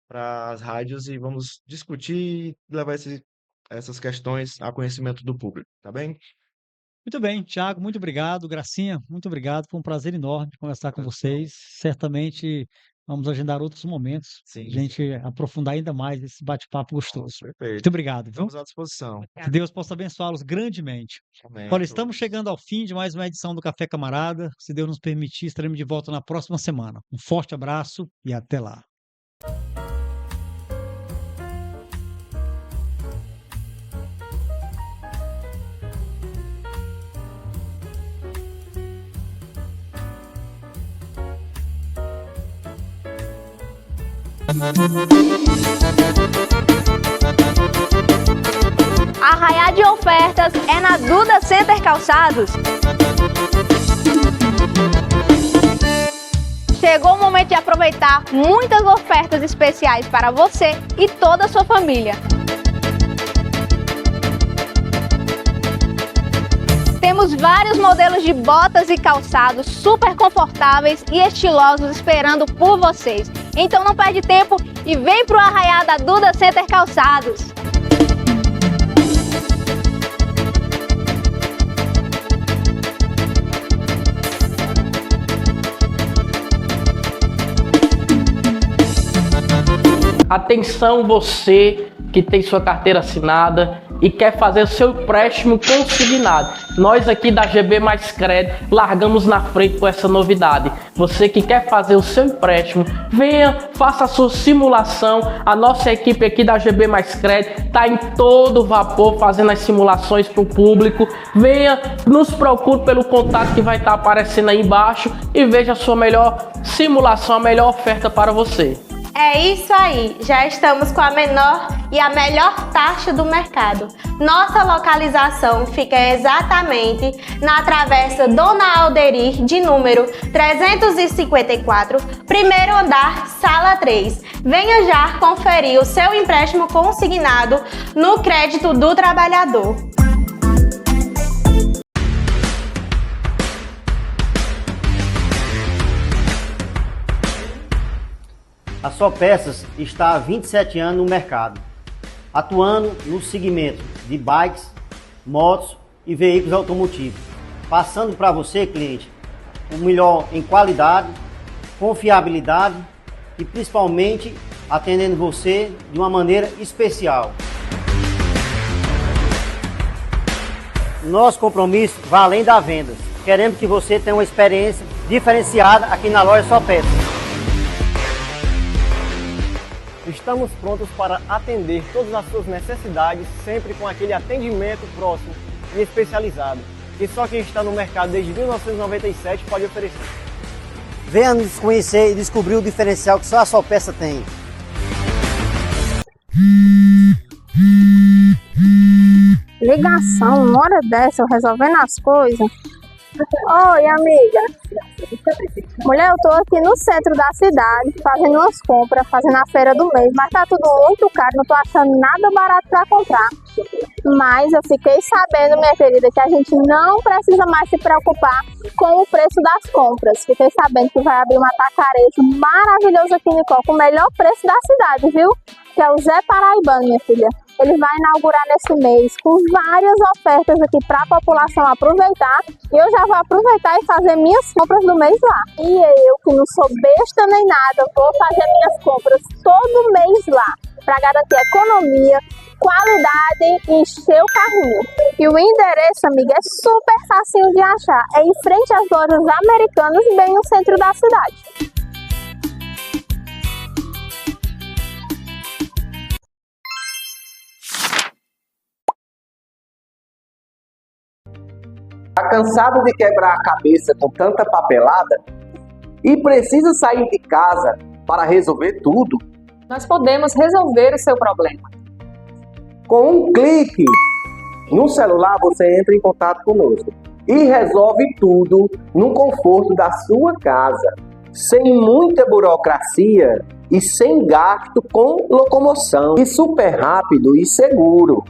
Speaker 11: Para as rádios e vamos discutir e levar essas questões a conhecimento do público, tá bem?
Speaker 9: Muito bem, Thiago, muito obrigado. Gracinha, muito obrigado. Foi um prazer enorme conversar com vocês. Certamente vamos agendar outros momentos, a
Speaker 11: Sim,
Speaker 9: gente aprofundar ainda mais esse bate-papo gostoso. Muito
Speaker 11: perfeito.
Speaker 9: obrigado, viu?
Speaker 11: Estamos à disposição.
Speaker 9: Que Deus possa abençoá-los grandemente.
Speaker 11: Amém.
Speaker 9: Olha, estamos chegando ao fim de mais uma edição do Café Camarada. Se Deus nos permitir, estaremos de volta na próxima semana. Um forte abraço e até lá.
Speaker 14: Música
Speaker 1: A arraiá de ofertas é na Duda Center Calçados. Chegou o momento de aproveitar muitas ofertas especiais para você e toda a sua família. Temos vários modelos de botas e calçados super confortáveis e estilosos esperando por vocês. Então não perde tempo e vem pro arraiá da Duda Center Calçados.
Speaker 14: Atenção você que tem sua carteira assinada e quer fazer o seu empréstimo consignado. Nós aqui da GB Mais Crédito largamos na frente com essa novidade. Você que quer fazer o seu empréstimo, venha, faça a sua simulação. A nossa equipe aqui da GB Mais Crédito está em todo vapor fazendo as simulações para o público. Venha, nos procure pelo contato que vai estar aparecendo aí embaixo e veja a sua melhor simulação, a melhor oferta para você.
Speaker 15: É isso aí, já estamos com a menor e a melhor taxa do mercado. Nossa localização fica exatamente na Travessa Dona Alderir, de número 354, primeiro andar, sala 3. Venha já conferir o seu empréstimo consignado no Crédito do Trabalhador.
Speaker 4: A Só Peças está há 27 anos no mercado, atuando no segmento de bikes, motos e veículos automotivos, passando para você, cliente, o melhor em qualidade, confiabilidade e principalmente atendendo você de uma maneira especial. Nosso compromisso vai além da venda. Queremos que você tenha uma experiência diferenciada aqui na loja Só Peças.
Speaker 5: Estamos prontos para atender todas as suas necessidades, sempre com aquele atendimento próximo e especializado, que só quem está no mercado desde 1997 pode oferecer.
Speaker 4: Venha nos conhecer e descobrir o diferencial que só a Só Peça tem.
Speaker 16: Ligação, uma hora dessa, eu resolvendo as coisas. Oi, amiga. Mulher, eu tô aqui no centro da cidade, fazendo umas compras, fazendo a feira do mês, mas tá tudo muito caro, não tô achando nada barato pra comprar. Mas eu fiquei sabendo, minha querida, que a gente não precisa mais se preocupar com o preço das compras. Fiquei sabendo que vai abrir um atacarejo maravilhoso aqui em Nicó, com o melhor preço da cidade, viu? Que é o Zé Paraibano, minha filha. Ele vai inaugurar nesse mês com várias ofertas aqui para a população aproveitar. E eu já vou aproveitar e fazer minhas compras do mês lá. E eu, que não sou besta nem nada, vou fazer minhas compras todo mês lá, para garantir economia, qualidade e encher o carrinho. E o endereço, amiga, é super facinho de achar. É em frente às lojas Americanas, bem no centro da cidade.
Speaker 12: Está cansado de quebrar a cabeça com tanta papelada e precisa sair de casa para resolver tudo?
Speaker 13: Nós podemos resolver o seu problema.
Speaker 12: Com um clique no celular, você entra em contato conosco e resolve tudo no conforto da sua casa, sem muita burocracia e sem gasto com locomoção, e super rápido e seguro.